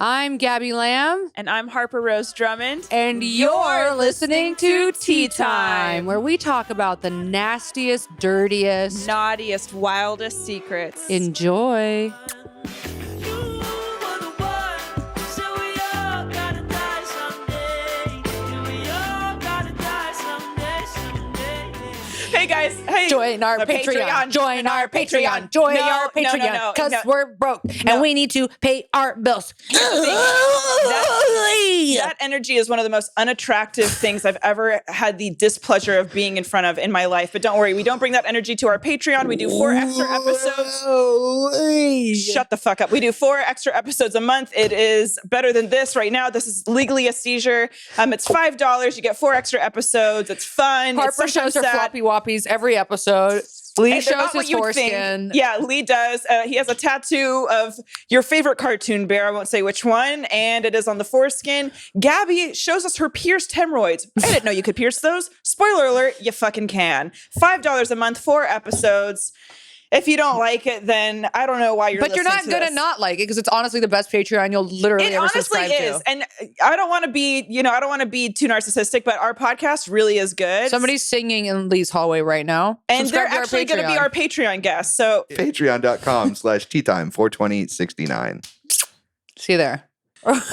I'm Gabby Lamb. And I'm Harper-Rose Drummond. And you're listening to Tea Time, where we talk about the nastiest, dirtiest, naughtiest, wildest secrets. Enjoy. Hey guys, hey. Join our Patreon. Join our Patreon. Join our Patreon. Because we're broke and we need to pay our bills. That energy is one of the most unattractive things I've ever had the displeasure of being in front of in my life. But don't worry, we don't bring that energy to our Patreon. We do 4 extra episodes. Shut the fuck up. We do 4 extra episodes a month. It is better than this right now. This is legally a seizure. It's $5. You get 4 extra episodes. It's fun. Harper shows her floppy whoppies every episode. Lee shows his foreskin. Yeah, Lee does. He has a tattoo of your favorite cartoon bear. I won't say which one. And it is on the foreskin. Gabby shows us her pierced hemorrhoids. I didn't know you could pierce those. Spoiler alert, you fucking can. $5 a month, 4 episodes. If you don't like it, then I don't know why you're listening to this. But you're not going to not like it because it's honestly the best Patreon you'll literally ever subscribe to. It honestly is. And I don't want to be, I don't want to be too narcissistic, but our podcast really is good. Somebody's singing in Lee's hallway right now. And they're actually going to be our Patreon guests. So patreon.com/teatime42069. See you there.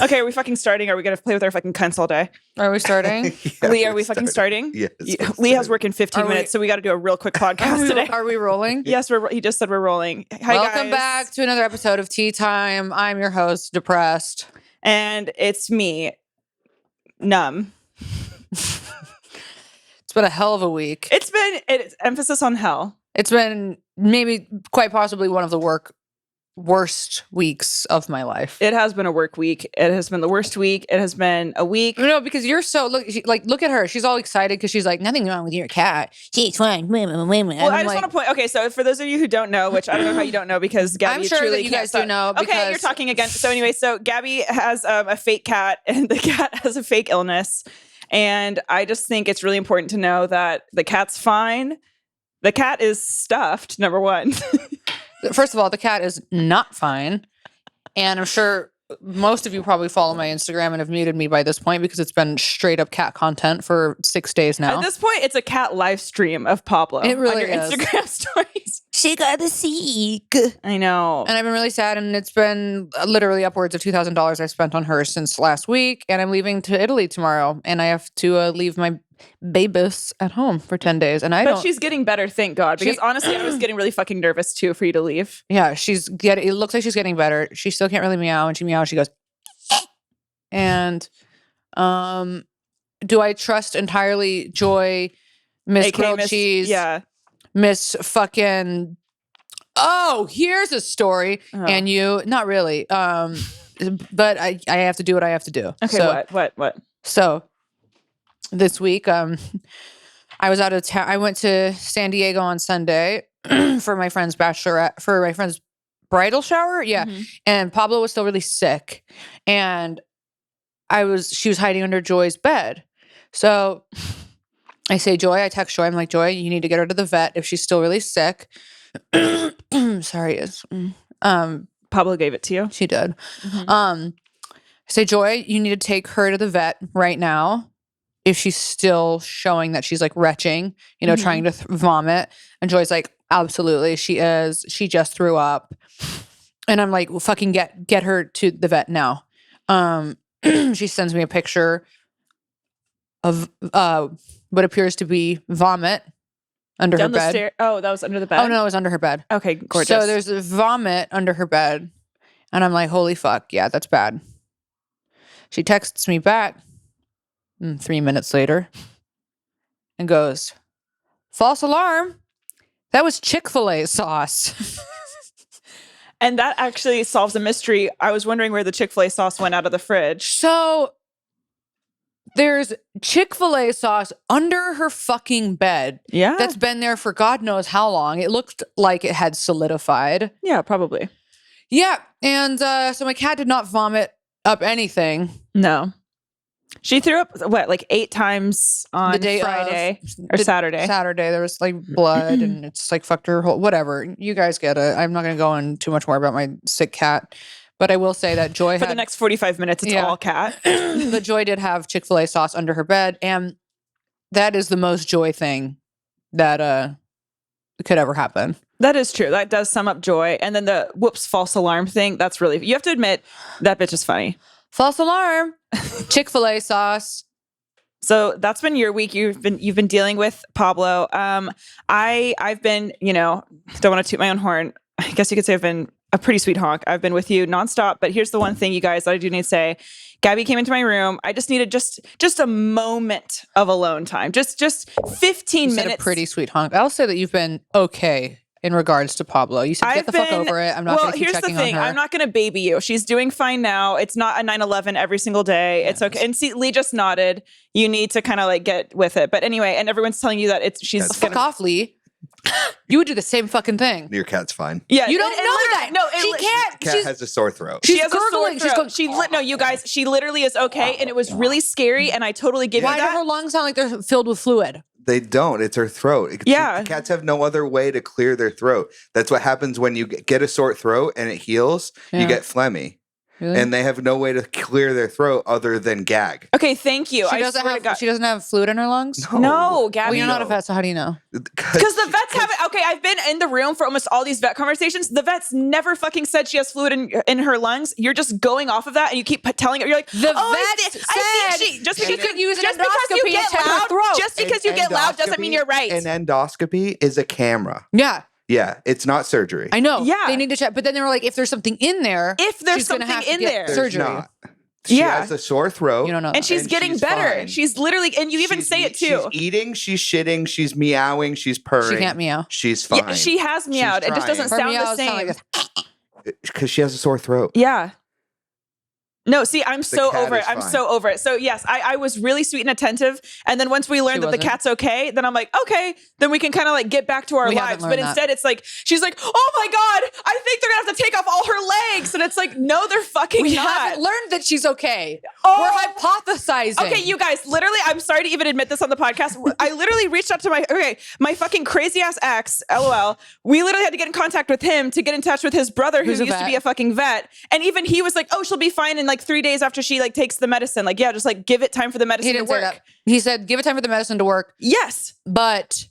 Okay, are we fucking starting? Are we going to play with our fucking cunts all day? Are we starting? Yeah, Lee, are we fucking starting? Yes. Lee has work in 15 minutes, so we got to do a real quick podcast today. Are we rolling? Yes, he just said we're rolling. Hi, Welcome guys. back to another episode of Tea Time. I'm your host, Depressed. And it's me, Numb. It's been a hell of a week. It's emphasis on hell. It's been maybe quite possibly one of the worst weeks of my life. It has been a work week. It has been the worst week. It has been a week. No, because you're so look at her. She's all excited because she's like, nothing wrong with your cat. She's fine. Well, I just want to point. Okay, so for those of you who don't know, which I don't know how you don't know because Gabby, I'm sure truly that you guys do know. Okay, you're talking again. So anyway, so Gabby has a fake cat, and the cat has a fake illness, and I just think it's really important to know that the cat's fine. The cat is stuffed. Number one. First of all, the cat is not fine. And I'm sure most of you probably follow my Instagram and have muted me by this point because it's been straight up cat content for 6 days now. At this point, it's a cat live stream of Pablo. It really on your is. Instagram stories. She got sick. I know. And I've been really sad. And it's been literally upwards of $2,000 I've spent on her since last week. And I'm leaving to Italy tomorrow. And I have to leave my babies at home for 10 days. And But she's getting better, thank God. Because honestly, I was getting really fucking nervous too for you to leave. Yeah, it looks like she's getting better. She still can't really meow. When she meows, she goes, and do I trust entirely Joy, Miss Grilled Cheese? Yeah. Miss fucking, here's a story. Oh. And you, not really. But I have to do what I have to do. Okay, so, what? So this week, I was out of town. I went to San Diego on Sunday for my friend's bridal shower. Yeah. Mm-hmm. And Pablo was still really sick. And she was hiding under Joy's bed. So I say, Joy, I text Joy. I'm like, Joy, you need to get her to the vet if she's still really sick. Sorry. Pablo gave it to you. She did. Mm-hmm. I say, Joy, you need to take her to the vet right now. If she's still showing that she's like retching, trying to vomit. And Joy's like, absolutely, she is. She just threw up. And I'm like, well, fucking get her to the vet now. She sends me a picture of what appears to be vomit under her bed. Oh, that was under the bed? Oh, no, it was under her bed. Okay, gorgeous. So there's a vomit under her bed. And I'm like, holy fuck, yeah, that's bad. She texts me back 3 minutes later and goes, false alarm. That was Chick-fil-A sauce. And that actually solves a mystery. I was wondering where the Chick-fil-A sauce went out of the fridge. So there's Chick-fil-A sauce under her fucking bed. Yeah. That's been there for God knows how long. It looked like it had solidified. Yeah, probably. Yeah. And so my cat did not vomit up anything. No. She threw up, like 8 times on the day Friday or Saturday? Saturday. There was like blood and it's like fucked her whole, whatever. You guys get it. I'm not going to go in too much more about my sick cat. But I will say that Joy For the next 45 minutes, it's all cat. But Joy did have Chick-fil-A sauce under her bed, and that is the most Joy thing that could ever happen. That is true. That does sum up Joy. And then the whoops false alarm thing. That's really, you have to admit that bitch is funny. False alarm. Chick-fil-A sauce. So that's been your week. You've been dealing with Pablo. I've been, don't want to toot my own horn. I guess you could say I've been a pretty sweet honk. I've been with you nonstop. But here's the one thing, you guys, that I do need to say. Gabby came into my room. I just needed just a moment of alone time. Just 15 minutes. A pretty sweet honk. I'll say that you've been okay in regards to Pablo. You said get the fuck over it. I'm not going to keep checking on her. Here's the thing. I'm not going to baby you. She's doing fine now. It's not a 9/11 every single day. Yes. It's okay. And see, Lee just nodded. You need to kind of like get with it. But anyway, and everyone's telling you that she's fuck off, Lee. You would do the same fucking thing. Your cat's fine. Yeah, you don't know that. No, she can't. Cat has a sore throat. She has gurgling. A sore throat. No, you guys. She literally is okay, and it was really scary. And I totally give you that. Why do her lungs sound like they're filled with fluid? They don't. It's her throat. Cats have no other way to clear their throat. That's what happens when you get a sore throat and it heals. Yeah. You get phlegmy. Really? And they have no way to clear their throat other than gag. Okay, thank you. She doesn't have fluid in her lungs? No, Gabby. Well, you're not a vet, so how do you know? Because the vets have it. Okay, I've been in the room for almost all these vet conversations. The vets never fucking said she has fluid in her lungs. You're just going off of that, and you keep telling her. You're like, the vet said she could use an endoscopy to check her throat. Just because you get loud doesn't mean you're right. An endoscopy is a camera. Yeah. Yeah, it's not surgery. I know. Yeah. They need to check. But then they were like, if there's something in there, she's gonna have to get surgery. Not. She has a sore throat. You don't know. And she's getting better. Fine. She's literally, and you even say it too. She's eating, she's shitting, she's meowing, she's purring. She can't meow. She's fine. Yeah, she has meowed. It just doesn't sound the same. Because she has a sore throat. Yeah. No, see, I'm so over it. I'm so over it. So yes, I was really sweet and attentive. And then once we learned that the cat's okay, then I'm like, okay, then we can kind of like get back to our lives. But instead it's like, she's like, oh my God, I think they're gonna have to take off all her legs. And it's like, no, they're fucking not. We haven't learned that she's okay. Oh. We're hypothesizing. Okay, you guys, literally, I'm sorry to even admit this on the podcast. I literally reached out to my fucking crazy ass ex, LOL. We literally had to get in contact with him to get in touch with his brother who used to be a fucking vet. And even he was like, oh, she'll be fine in like 3 days after she like takes the medicine. Like, yeah, just like give it time for the medicine to work. Say that. He said, give it time for the medicine to work. Yes. But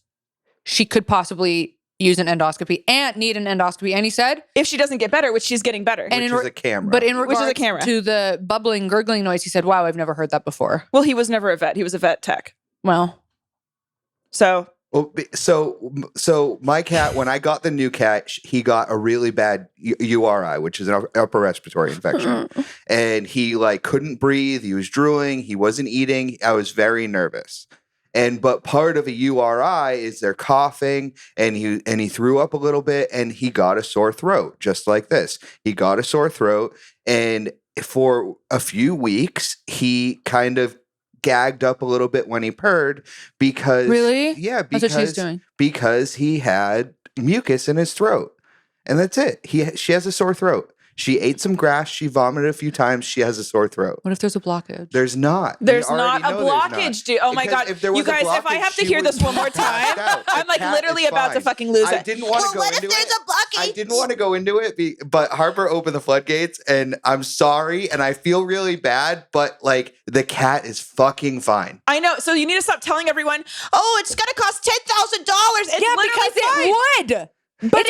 she could possibly use an endoscopy and need an endoscopy. And he said, if she doesn't get better, which she's getting better. Which is a camera. But in regards to the bubbling, gurgling noise, he said, wow, I've never heard that before. Well, he was never a vet. He was a vet tech. Well. So my cat, when I got the new cat, he got a really bad URI, which is an upper respiratory infection. And he like couldn't breathe. He was drooling. He wasn't eating. I was very nervous. But part of a URI is they're coughing, and he threw up a little bit, and he got a sore throat, just like this. He got a sore throat, and for a few weeks, he kind of gagged up a little bit when he purred because that's what she's doing. Because he had mucus in his throat, and that's it. She has a sore throat. She ate some grass. She vomited a few times. She has a sore throat. What if there's a blockage? There's not. There's not a blockage, dude. Oh my God. You guys, if I have to hear this one more time, I'm like literally about to fucking lose it. I didn't want to go into it. What if there's a blockage? I didn't want to go into it, but Harper opened the floodgates, and I'm sorry, and I feel really bad, but like the cat is fucking fine. I know. So you need to stop telling everyone, oh, it's going to cost $10,000. It's because it would. But it's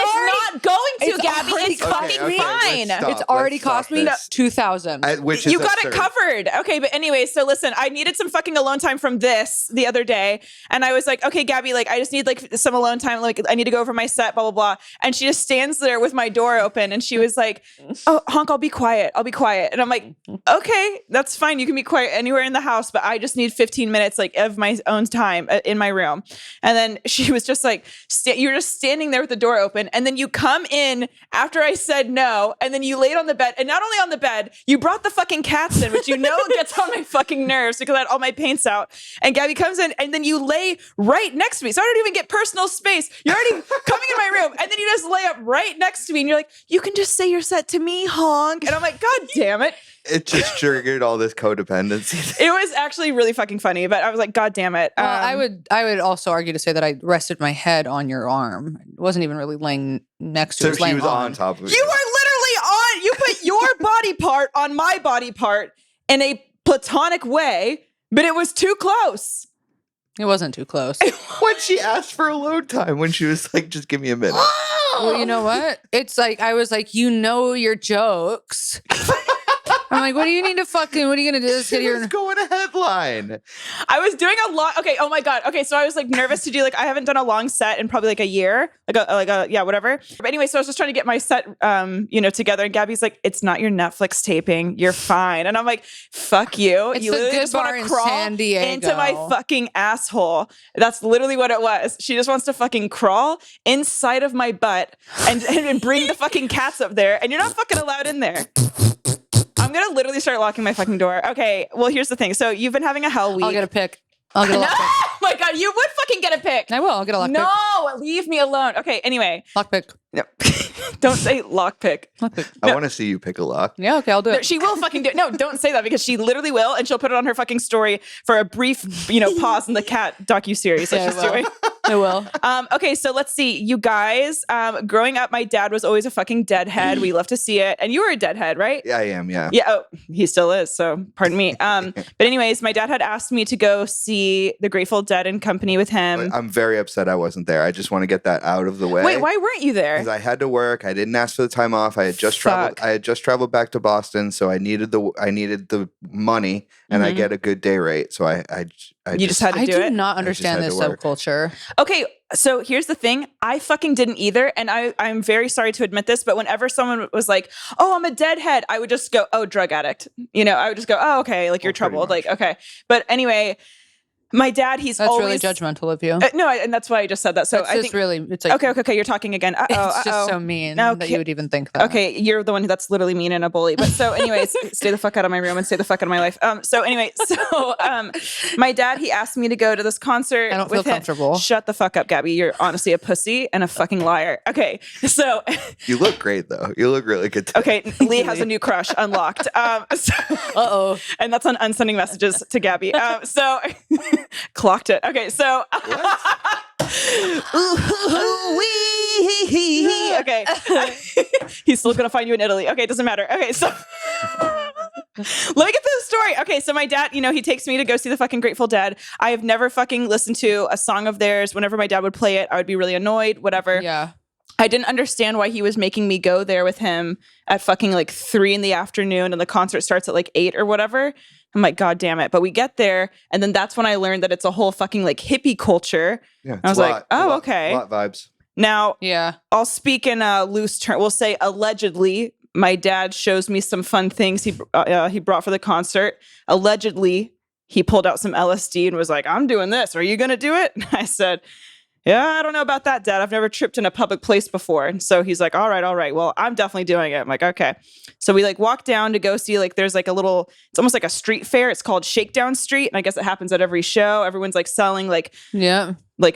not going to, Gabby. It's fucking fine. It's already cost me $2,000. Which is you got it covered. Okay, but anyway, so listen, I needed some fucking alone time from this the other day. And I was like, okay, Gabby, like I just need like some alone time. Like I need to go over my set, blah, blah, blah. And she just stands there with my door open, and she was like, oh, Honk, I'll be quiet. I'll be quiet. And I'm like, okay, that's fine. You can be quiet anywhere in the house, but I just need 15 minutes like of my own time in my room. And then she was just like, you're just standing there with the door open, and then you come in after I said no, and then you laid on the bed, and not only on the bed, you brought the fucking cats in, which you know gets on my fucking nerves because I had all my paints out. And Gabby comes in, and then you lay right next to me, so I don't even get personal space. You're already coming in my room, and then you just lay up right next to me, and you're like, you can just say your set to me, Honk. And I'm like, God damn it. It just triggered all this codependency. It was actually really fucking funny, but I was like, God damn it. Well, I would also argue to say that I rested my head on your arm. It wasn't even really laying next to so she was on top of you. You were literally on. You put your body part on my body part in a platonic way, but it was too close. It wasn't too close. When she asked for alone time, when she was like, just give me a minute. Well, you know what? It's like, I was like, you know your jokes. I'm like, what do you need to fucking, what are you going to do? Just sit She here was and going a headline. I was doing a lot. Okay. Oh my God. Okay. So I was like nervous to do like, I haven't done a long set in probably like a year, yeah, whatever. But anyway, so I was just trying to get my set, together. And Gabby's like, it's not your Netflix taping. You're fine. And I'm like, fuck you. It's You the literally Good just Bar want in to crawl San Diego. into my fucking asshole. That's literally what it was. She just wants to fucking crawl inside of my butt and bring the fucking cats up there. And you're not fucking allowed in there. I'm going to literally start locking my fucking door. Okay, well, here's the thing. So you've been having a hell week. I'll get a pick. I'll get a lock pick. Oh my God, you would fucking get a pick. I will. I'll get a lock pick. No, leave me alone. Okay, anyway. Lock pick. No. Don't say lock pick. Lock pick. I want to see you pick a lock. Yeah, okay, I'll do No, it. she will fucking do it. No, don't say that because she literally will, and she'll put it on her fucking story for a brief, pause in the cat docuseries that she's doing. I will. Okay, so let's see. You guys, growing up, my dad was always a fucking deadhead. We love to see it. And you were a deadhead, right? Yeah, I am. Yeah. Yeah, oh, he still is. So pardon me. But anyways, my dad had asked me to go see the Grateful Dead in company with him. I'm very upset I wasn't there. I just want to get that out of the way. Wait, why weren't you there? Because I had to work. I didn't ask for the time off. I had just traveled. I had just traveled back to Boston, so I needed the money, and I get a good day rate. So I just had to do it. I do not understand this subculture. Okay, so here's the thing. I fucking didn't either, and I'm very sorry to admit this, but whenever someone was like, "Oh, I'm a deadhead," I would just go, "Oh, drug addict." I would just go, "Oh, okay, like you're troubled." Like, okay. But anyway, my dad, That's always really judgmental of you. no, and that's why I just said that. So I think it's like okay, you're talking again. it's just so mean that you would even think that. Okay, you're the one that's literally mean and a bully. But so anyways, stay the fuck out of my room and stay the fuck out of my life. My dad, he asked me to go to this concert. I don't feel comfortable. Shut the fuck up, Gabby. You're honestly a pussy and a fucking liar. Okay, so You look great though. You look really good today. okay, Lee has a new crush unlocked. Uh-oh. And that's on unsending messages to Gabby. So clocked it. Okay, so okay. He's still gonna find you in Italy. Okay, it doesn't matter. Okay, so let me get to the story. Okay, so my dad, he takes me to go see the fucking Grateful Dead. I have never fucking listened to a song of theirs. Whenever my dad would play it, I would be really annoyed, whatever. Yeah. I didn't understand why he was making me go there with him at fucking like 3 p.m. and the concert starts at like 8 or whatever. I'm like, God damn it. But we get there, and then that's when I learned that it's a whole fucking like hippie culture. Yeah, I was like, oh, okay. Lot vibes. Now, Yeah. I'll speak in a loose term. We'll say allegedly, my dad shows me some fun things he brought for the concert. Allegedly, he pulled out some LSD and was like, I'm doing this. Are you going to do it? And I said, yeah, I don't know about that, Dad. I've never tripped in a public place before. And so he's like, all right. Well, I'm definitely doing it. I'm like, okay. So we like walk down to go see, like, there's like it's almost like a street fair. It's called Shakedown Street. And I guess it happens at every show. Everyone's like selling like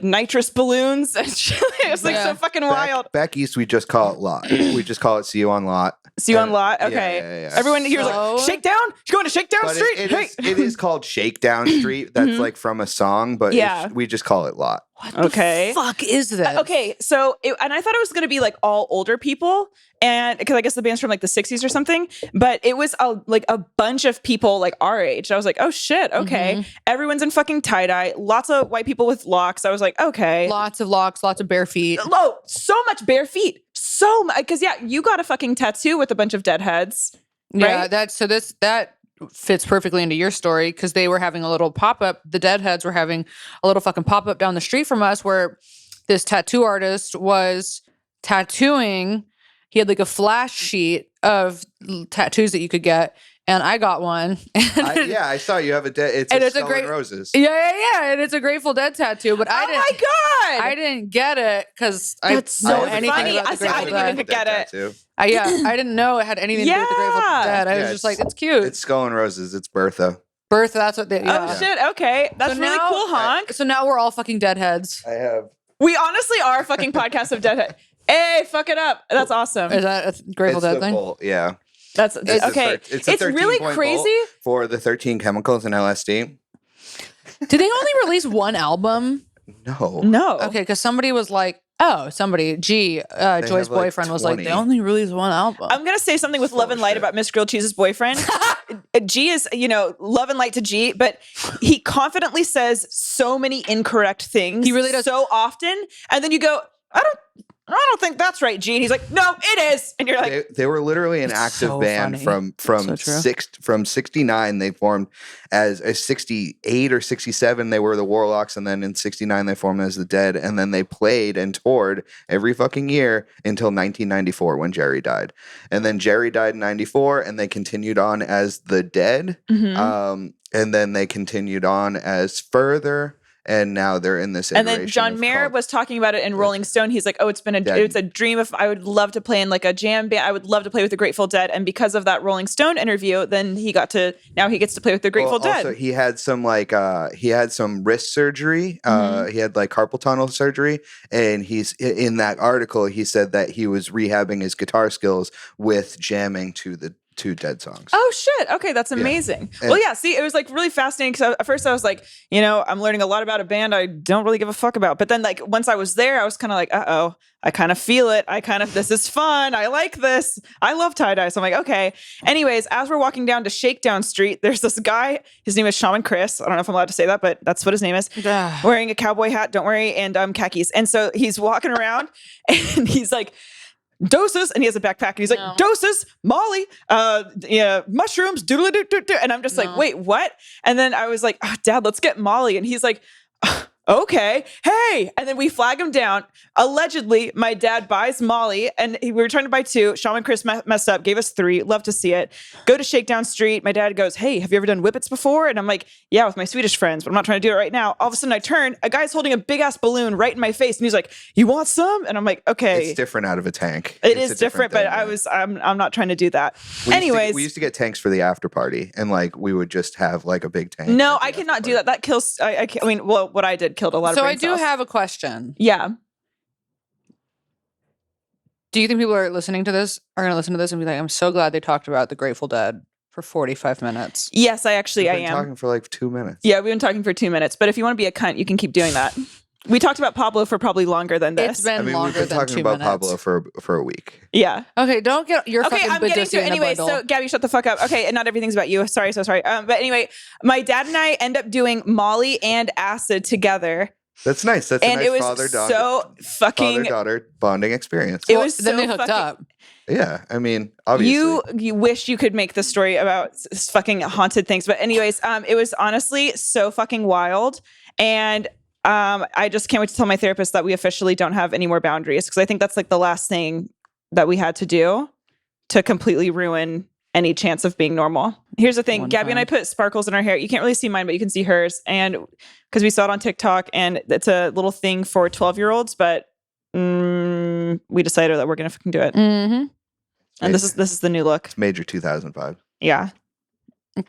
nitrous balloons. It's like so fucking wild. Back east, we just call it lot. We just call it see you on lot. See you on lot. Okay. Yeah. Everyone here's like, Shakedown? You're going to Shakedown But Street? it is called Shakedown Street. That's like from a song, but we just call it lot. What the fuck is this? Okay, so and I thought it was going to be like all older people, and because I guess the band's from like the 60s or something, but it was a bunch of people like our age. I was like, oh shit, okay. Everyone's in fucking tie-dye, lots of white people with locks. I was like, okay. Lots of locks, lots of bare feet. Oh, so much bare feet. So much, because you got a fucking tattoo with a bunch of deadheads. Yeah, right? that fits perfectly into your story because they were having a little pop-up. The Deadheads were having a little fucking pop-up down the street from us where this tattoo artist was tattooing. He had like a flash sheet of tattoos that you could get, and I got one. I saw you have it's a Skull and Roses. Yeah, and it's a Grateful Dead tattoo, but I didn't. Oh my god! I didn't get it because I That's know so anything funny. about the I Grateful didn't Dead. even get it. Tattoo. I didn't know it had anything to do with the Grateful Dead. I was just like, it's cute. It's Skull and Roses. It's Bertha. Bertha, that's what they. Yeah. Oh shit! Okay, that's So really now- cool, honk. So now we're all fucking deadheads. I have. We honestly are a fucking podcast of deadhead. Hey, fuck it up. That's awesome. Is that a Grateful Dead thing? Yeah. That's It's okay. it's a It's really 13-point crazy. bolt for the 13 chemicals in LSD. Did they only release one album? No. No. Okay, because somebody was like, Oh, somebody. Joy's have, like, boyfriend was like, 20. they only released one album. I'm going to say something with love and light Bullshit. about Miss Grilled Cheese's boyfriend. G is, love and light to G, but he confidently says so many incorrect things. He really does. So often. And then you go, I don't think that's right, G. And he's like, no, it is. And you're like, They were literally an It's active so band funny. from So true. from 69. They formed as a 68 or 67. They were the Warlocks, and then in 69 they formed as the Dead, and then they played and toured every fucking year until 1994 when Jerry died. And then Jerry died in 94, and they continued on as the Dead. mhm. And then they continued on as Further. And now they're in this. And then iteration John of Mayer called- was talking about it in Rolling Stone. He's like, "Oh, it's a dream of I would love to play in like a jam band. I would love to play with the Grateful Dead." And because of that Rolling Stone interview, then he gets to play with the Grateful Dead. Also, he had some wrist surgery. Mhm. He had like carpal tunnel surgery, and he's in that article. He said that he was rehabbing his guitar skills with jamming to the two Dead songs. Oh shit! Okay, that's amazing. And- Well, yeah. See, it was like really fascinating because at first I was like, I'm learning a lot about a band I don't really give a fuck about. But then, like, once I was there, I was kind of like, I kind of feel it. This is fun. I like this. I love tie dye. So I'm like, okay. Anyways, as we're walking down to Shakedown Street, there's this guy. His name is Shaman Chris. I don't know if I'm allowed to say that, but that's what his name is. Wearing a cowboy hat, don't worry, and khakis. And so he's walking around, and he's like, doses, and he has a backpack, and he's like, doses, Molly, mushrooms, doodle-doo-doo-doo. And I'm just like, wait, what? And then I was like, Dad, let's get Molly. And he's like, okay, hey. And then we flag him down. Allegedly, my dad buys Molly, and we were trying to buy 2. Shaman Chris messed up, gave us 3. Love to see it. Go to Shakedown Street. My dad goes, hey, have you ever done whippets before? And I'm like, yeah, with my Swedish friends, but I'm not trying to do it right now. All of a sudden I turn, a guy's holding a big ass balloon right in my face, and he's like, you want some? And I'm like, okay. It's different out of a tank. It It's is a different different, but thing, I'm not trying to do that. we used to get tanks for the after party, and like we would just have like a big tank. No, at the I cannot after do that. That kills. I can't, what I did killed a lot of So I brain do cells. have a question. Yeah. Do you think people are listening to this are going to listen to this and be like, I'm so glad they talked about the Grateful Dead for 45 minutes? Yes, I We've been am. talking for like 2 minutes. Yeah, we've been talking for 2 minutes, but if you want to be a cunt, you can keep doing that. We talked about Pablo for probably longer than this. It's been I mean, we've longer been than talking 2 about minutes. Pablo for a week. Yeah. Okay, don't get your Okay, fucking I'm getting to Badusi it in a anyway. bundle. So Gabby, shut the fuck up. Okay, and not everything's about you. Sorry, so sorry. But anyway, my dad and I end up doing Molly and acid together, That's nice. That's and a nice it was father-daughter, so fucking. father-daughter bonding experience. It Well, was then so they hooked fucking- up. Yeah, I mean, obviously. You wish you could make the story about fucking haunted things, but anyways, it was honestly so fucking wild, and I just can't wait to tell my therapist that we officially don't have any more boundaries, because I think that's like the last thing that we had to do to completely ruin any chance of being normal. Here's the thing, One Gabby and I time. put sparkles in our hair. You can't really see mine, but you can see hers, and because we saw it on TikTok, and it's a little thing for 12-year-olds, but we decided that we're gonna fucking do it. Mm-hmm. And this is the new look. It's Major 2005. Yeah.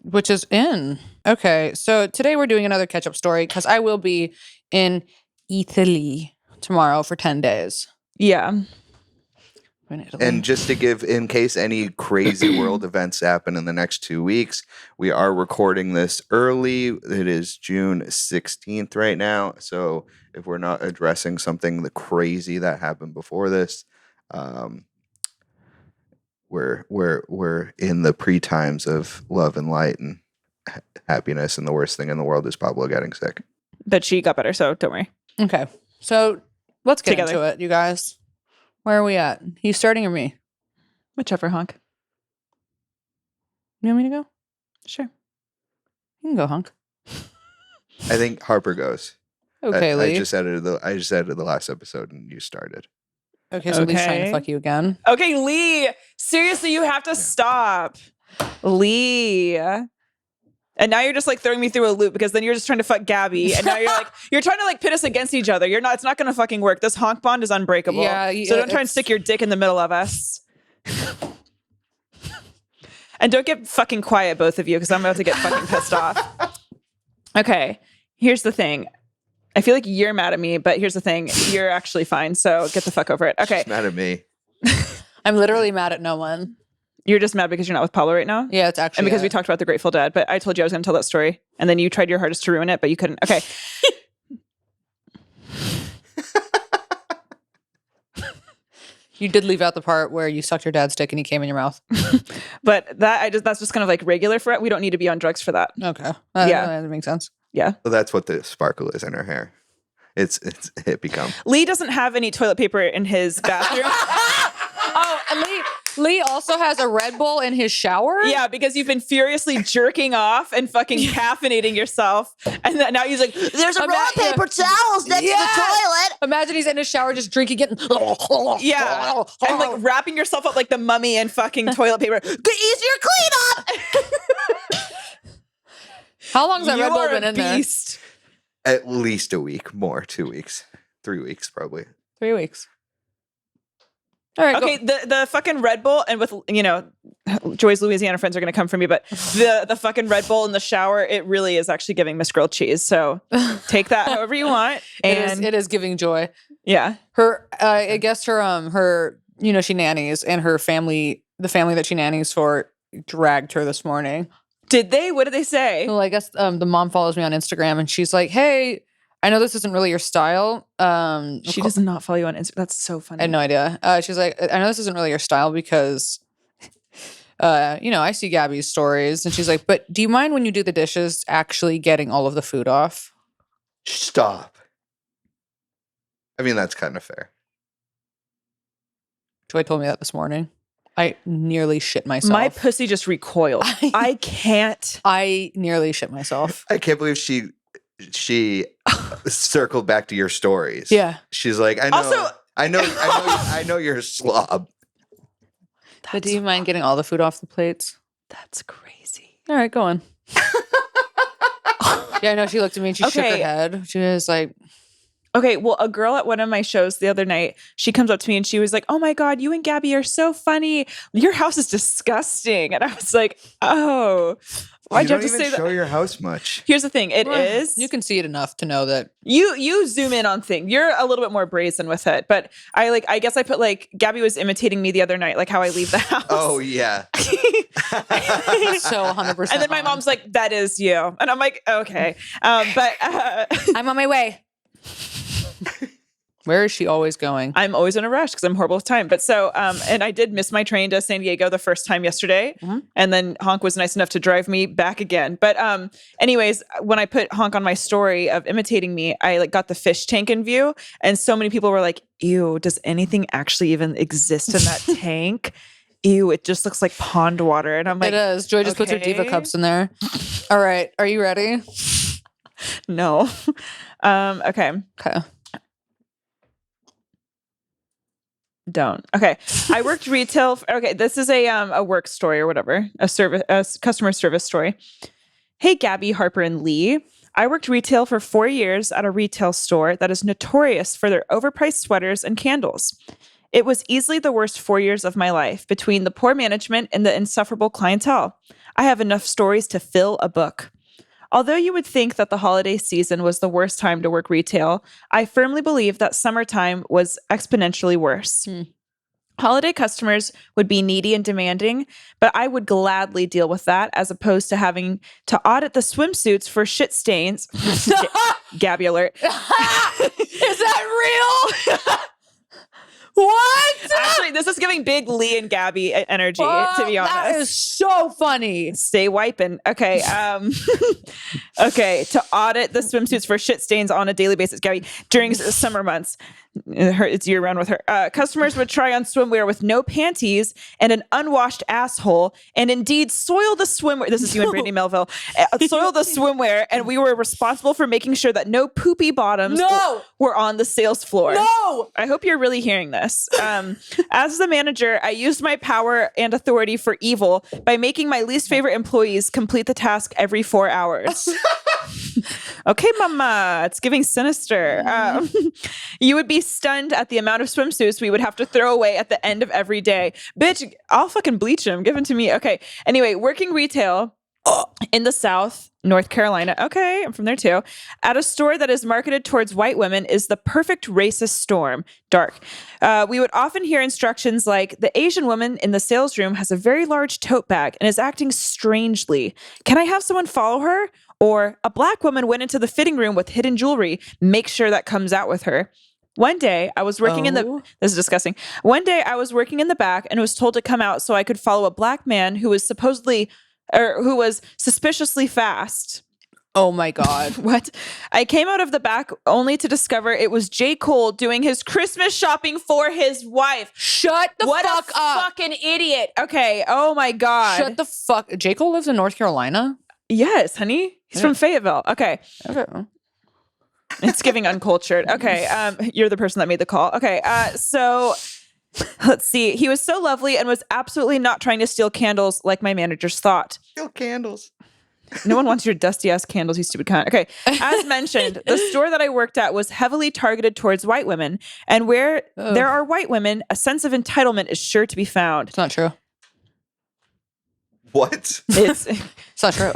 Which is in. Okay, so today we're doing another catch-up story because I will be in Italy tomorrow for 10 days. Yeah. We're in Italy. And just to give, in case any crazy world events happen in the next 2 weeks, we are recording this early. It is June 16th right now. So if we're not addressing something the crazy that happened before this, we're in the pre-times of love and light and happiness, and the worst thing in the world is Pablo getting sick. But she got better, so don't worry. Okay, so let's get Together. into it, you guys. Where are we at? You starting or me? Whichever, Honk. You want me to go? Sure. You can go, Hunk. I think Harper goes. Okay, I Lee. just edited the last episode and you started. Okay, so Lee's trying to Okay. fuck you again. Okay, Lee. Seriously, you have to stop. Lee. And now you're just like throwing me through a loop, because then you're just trying to fuck Gabby. And now you're trying to like pit us against each other. It's not gonna fucking work. This honk bond is unbreakable. Yeah, so don't try and it's- stick your dick in the middle of us. And don't get fucking quiet, both of you, because I'm about to get fucking pissed off. Okay, here's the thing. I feel like you're mad at me, but here's the thing. You're actually fine, so get the fuck over it. Okay, She's mad at me. I'm literally mad at no one. you're just mad because you're not with Paulo right now? Yeah, it's actually And because we it. talked about the Grateful Dead, but I told you I was going to tell that story. And then you tried your hardest to ruin it, but you couldn't. Okay. You did leave out the part where you sucked your dad's dick and he came in your mouth. But that's just kind of like regular for it. We don't need to be on drugs for that. Okay. Yeah. That makes sense. Yeah. So that's what the sparkle is in her hair. It's hippie cum. Lee doesn't have any toilet paper in his bathroom. Oh, and Lee also has a Red Bull in his shower? Yeah, because you've been furiously jerking off and fucking caffeinating yourself. And then now he's like, there's a roll of paper towels next to the toilet. Imagine he's in his shower just drinking it. Yeah. And like wrapping yourself up like the mummy in fucking toilet paper. The easier cleanup. How long's that Red Bull been in beast. At least a week, more, 2 weeks, 3 weeks, probably. 3 weeks. All right. Okay, the fucking Red Bull, and with, you know, Joy's Louisiana friends are going to come for me, but the fucking Red Bull in the shower, it really is actually giving Miss Grilled Cheese. So take that however you want. And it is giving Joy. Yeah. Her, I guess her, you know, she nannies, and her family, the family that she nannies for, dragged her this morning. Did they? What did they say? Well, I guess the mom follows me on Instagram, and she's like, "Hey, I know this isn't really your style." She does not follow you on Instagram. That's so funny. I had no idea. She's like, "I know this isn't really your style because, you know, I see Gabby's stories," and she's like, "But do you mind when you do the dishes actually getting all of the food off?" Stop. I mean, that's kind of fair. Joy told me that this morning. I nearly shit myself. My pussy just recoiled. I can't. I nearly shit myself. I can't believe she circled back to your stories. Yeah. She's like, I know you're a slob. But do you mind getting all the food off the plates? That's crazy. All right, go on. Yeah, I know. She looked at me and she shook her head. She was like, okay, well, a girl at one of my shows the other night, she comes up to me and she was like, "Oh my God, you and Gabby are so funny. Your house is disgusting." And I was like, "Oh, why'd you have to say that?" Show your house much. Here's the thing. It is. You can see it enough to know that you zoom in on things. You're a little bit more brazen with it. But I guess I put like, Gabby was imitating me the other night, like how I leave the house. Oh, yeah. so 100%. And then my mom's like, "That is you." And I'm like, okay. But I'm on my way. Where is she always going? I'm always in a rush because I'm horrible with time. But so, and I did miss my train to San Diego the first time yesterday. Mm-hmm. And then Honk was nice enough to drive me back again. But anyways, when I put Honk on my story of imitating me, I like got the fish tank in view. And so many people were like, "Ew, does anything actually even exist in that tank? Ew, it just looks like pond water." And I'm like, it is. Joy just puts her Diva cups in there. All right. Are you ready? No. Okay. Don't. Okay. I worked retail. Okay. This is a work story or whatever, a customer service story. "Hey, Gabby, Harper, and Lee. I worked retail for 4 years at a retail store that is notorious for their overpriced sweaters and candles. It was easily the worst 4 years of my life between the poor management and the insufferable clientele. I have enough stories to fill a book. Although you would think that the holiday season was the worst time to work retail, I firmly believe that summertime was exponentially worse. Holiday customers would be needy and demanding, but I would gladly deal with that as opposed to having to audit the swimsuits for shit stains." Gabby alert. Is that real? What? Actually, this is giving big Lee and Gabby energy, to be honest. That is so funny. Stay wiping. Okay. Okay. To audit the swimsuits for shit stains on a daily basis, Gabby, during summer months. It's year round with her. Customers would try on swimwear with no panties and an unwashed asshole, and indeed soil the swimwear. This is you and Brittany Melville. Soil the swimwear, and we were responsible for making sure that no poopy bottoms were on the sales floor. No! I hope you're really hearing this. As the manager, I used my power and authority for evil by making my least favorite employees complete the task every 4 hours. Okay, mama, it's giving sinister. You would be stunned at the amount of swimsuits we would have to throw away at the end of every day. Bitch, I'll fucking bleach them. Give them to me. Okay. Anyway, working retail in the South, North Carolina. Okay, I'm from there too. At a store that is marketed towards white women is the perfect racist storm. Dark. We would often hear instructions like, "The Asian woman in the sales room has a very large tote bag and is acting strangely. Can I have someone follow her?" Or, "A black woman went into the fitting room with hidden jewelry. Make sure that comes out with her." One day I was working this is disgusting. One day I was working in the back and was told to come out so I could follow a black man who was suspiciously fast. Oh my God. What? I came out of the back only to discover it was J. Cole doing his Christmas shopping for his wife. Shut the fuck up. What a fucking idiot. Okay. Oh my God. Shut the fuck. J. Cole lives in North Carolina? Yes, honey. He's from Fayetteville. Okay. It's giving uncultured. Okay. You're the person that made the call. Okay. So let's see. He was so lovely and was absolutely not trying to steal candles like my managers thought. Steal candles. No one wants your dusty ass candles, you stupid cunt. Okay. As mentioned, the store that I worked at was heavily targeted towards white women. And where there are white women, a sense of entitlement is sure to be found. It's not true. What? It's not true.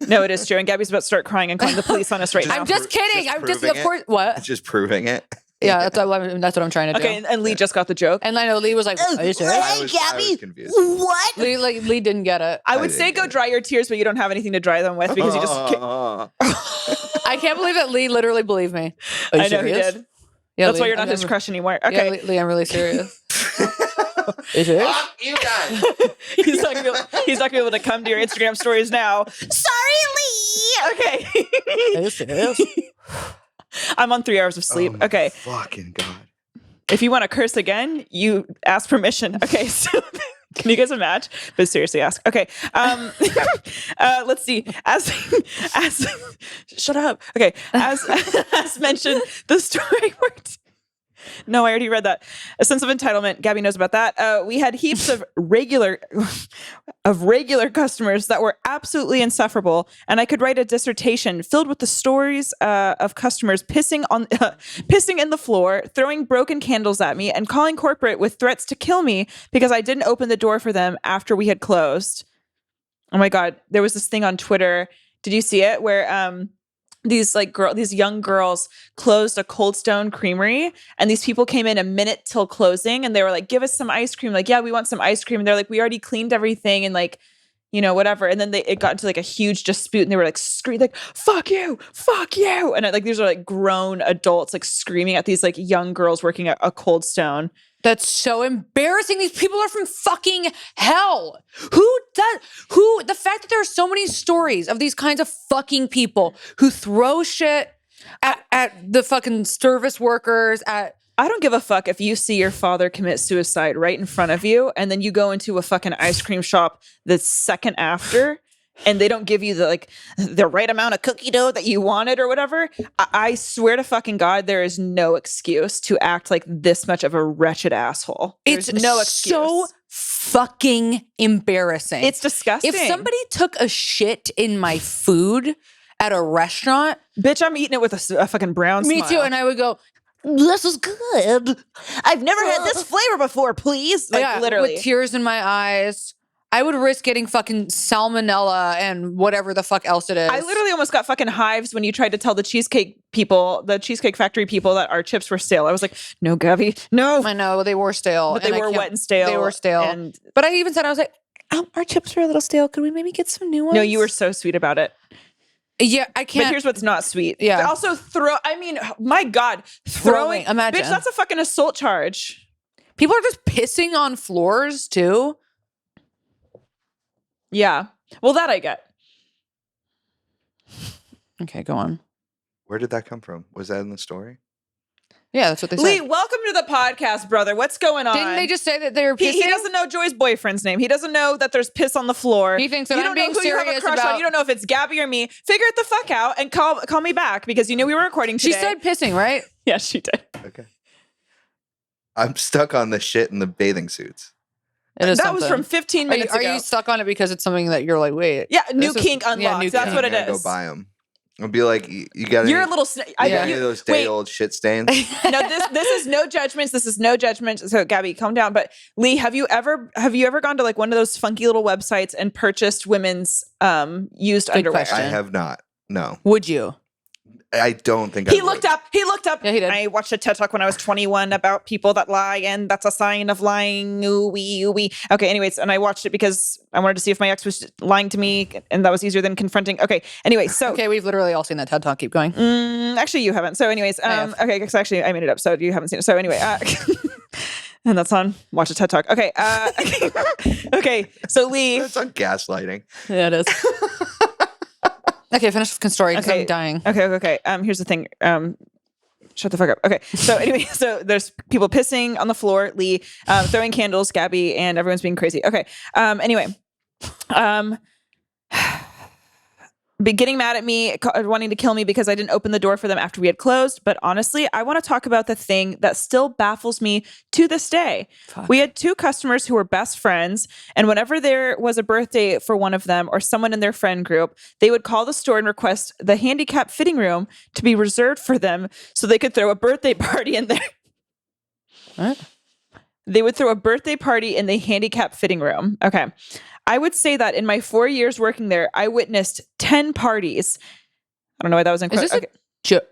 No, it is true. And Gabby's about to start crying and calling the police on us right now. I'm just kidding. I'm just, of course, what? It's just proving it. Yeah, that's what I'm trying to do. Okay, and Lee just got the joke. And I know Lee was like, are you serious? I was confused. What? Lee didn't get it. I would say go dry your tears, but you don't have anything to dry them with because you just... I can't believe that Lee literally believed me. I know he did. Yeah, that's Lee, why you're not his crush anymore. Okay. Yeah, Lee, I'm really serious. Is it? Fuck you guys. He's not gonna be able to come to your Instagram stories now. Sorry, Lee. Okay. Are you serious? I'm on 3 hours of sleep. Oh, okay. Fucking God. If you want to curse again, you ask permission. Okay. So can you guys imagine? But seriously, ask. Okay. Let's see. As shut up. Okay. As mentioned, the story worked. No, I already read that. A sense of entitlement. Gabby knows about that. We had heaps of regular customers that were absolutely insufferable, and I could write a dissertation filled with the stories of customers pissing in the floor, throwing broken candles at me, and calling corporate with threats to kill me because I didn't open the door for them after we had closed. Oh my God. There was this thing on Twitter. Did you see it? Where these young girls closed a Cold Stone Creamery, and these people came in a minute till closing, and they were like, "Give us some ice cream." Like, "Yeah, we want some ice cream." And they're like, "We already cleaned everything," and like, whatever. And then it got into like a huge dispute, and they were like screaming, like, "Fuck you, fuck you!" And like these are like grown adults like screaming at these like young girls working at a Cold Stone. That's so embarrassing. These people are from fucking hell. The fact that there are so many stories of these kinds of fucking people who throw shit at the fucking service workers, I don't give a fuck if you see your father commit suicide right in front of you, and then you go into a fucking ice cream shop the second after, and they don't give you the right amount of cookie dough that you wanted or whatever. I swear to fucking God, there is no excuse to act like this much of a wretched asshole. There's no excuse. So fucking embarrassing. It's disgusting. If somebody took a shit in my food at a restaurant, bitch, I'm eating it with a fucking brown smile. Me too. And I would go, "This is good. I've never had this flavor before, please." Like literally. With tears in my eyes. I would risk getting fucking salmonella and whatever the fuck else it is. I literally almost got fucking hives when you tried to tell the Cheesecake Factory people that our chips were stale. I was like, "No, Gabby, no." I know, they were stale. But they were wet and stale. They were stale. But I even said, I was like, our chips are a little stale. Could we maybe get some new ones? No, you were so sweet about it. Yeah, I can't. But here's what's not sweet. Yeah. Also my God, throwing. Imagine. Bitch, that's a fucking assault charge. People are just pissing on floors too. Yeah. Well, that I get. Okay, go on. Where did that come from? Was that in the story? Yeah, that's what they said. Lee, welcome to the podcast, brother. What's going on? Didn't they just say that they were pissing? He doesn't know Joy's boyfriend's name. He doesn't know that there's piss on the floor. He thinks that you I'm being serious You don't know who you have a crush on. You don't know if it's Gabby or me. Figure it the fuck out and call me back because you knew we were recording today. She said pissing, right? Yes, she did. Okay. I'm stuck on the shit in the bathing suits. It is that was from 15 minutes ago. Are you stuck on it because it's something that you're like, wait? Yeah, new kink unlocked. Yeah, that's what it is. Go buy them. I'll be like, you got You're a little. any of those day old shit stains? No, this is no judgments. This is no judgment. So, Gabby, calm down. But Lee, have you ever gone to like one of those funky little websites and purchased women's used underwear? question. I have not. No. Would you? I don't think He I looked would. up. He looked up. Yeah, he did. I watched a TED Talk when I was 21 about people that lie, and that's a sign of lying. Ooh wee. Okay, anyways, and I watched it because I wanted to see if my ex was lying to me, and that was easier than confronting. Okay, anyway, so Okay, we've literally all seen that TED Talk. Keep going. actually you haven't. So anyways, have. okay, because actually I made it up, so you haven't seen it. So anyway, and that's on Watch a TED Talk. Okay, okay, so Lee. That's on gaslighting. Yeah, it is. Okay, finish the story because Okay. I'm dying. Okay. Here's the thing. Shut the fuck up. Okay. So anyway, so there's people pissing on the floor, Lee, throwing candles, Gabby, and everyone's being crazy. Okay. Anyway, getting mad at me, wanting to kill me because I didn't open the door for them after we had closed. But honestly, I want to talk about the thing that still baffles me to this day. Fuck. We had 2 customers who were best friends, and whenever there was a birthday for one of them or someone in their friend group, they would call the store and request the handicap fitting room to be reserved for them so they could throw a birthday party in there. What? They would throw a birthday party in the handicap fitting room. Okay. I would say that in my 4 years working there, I witnessed 10 parties. I don't know why that was Is incredible. this a joke?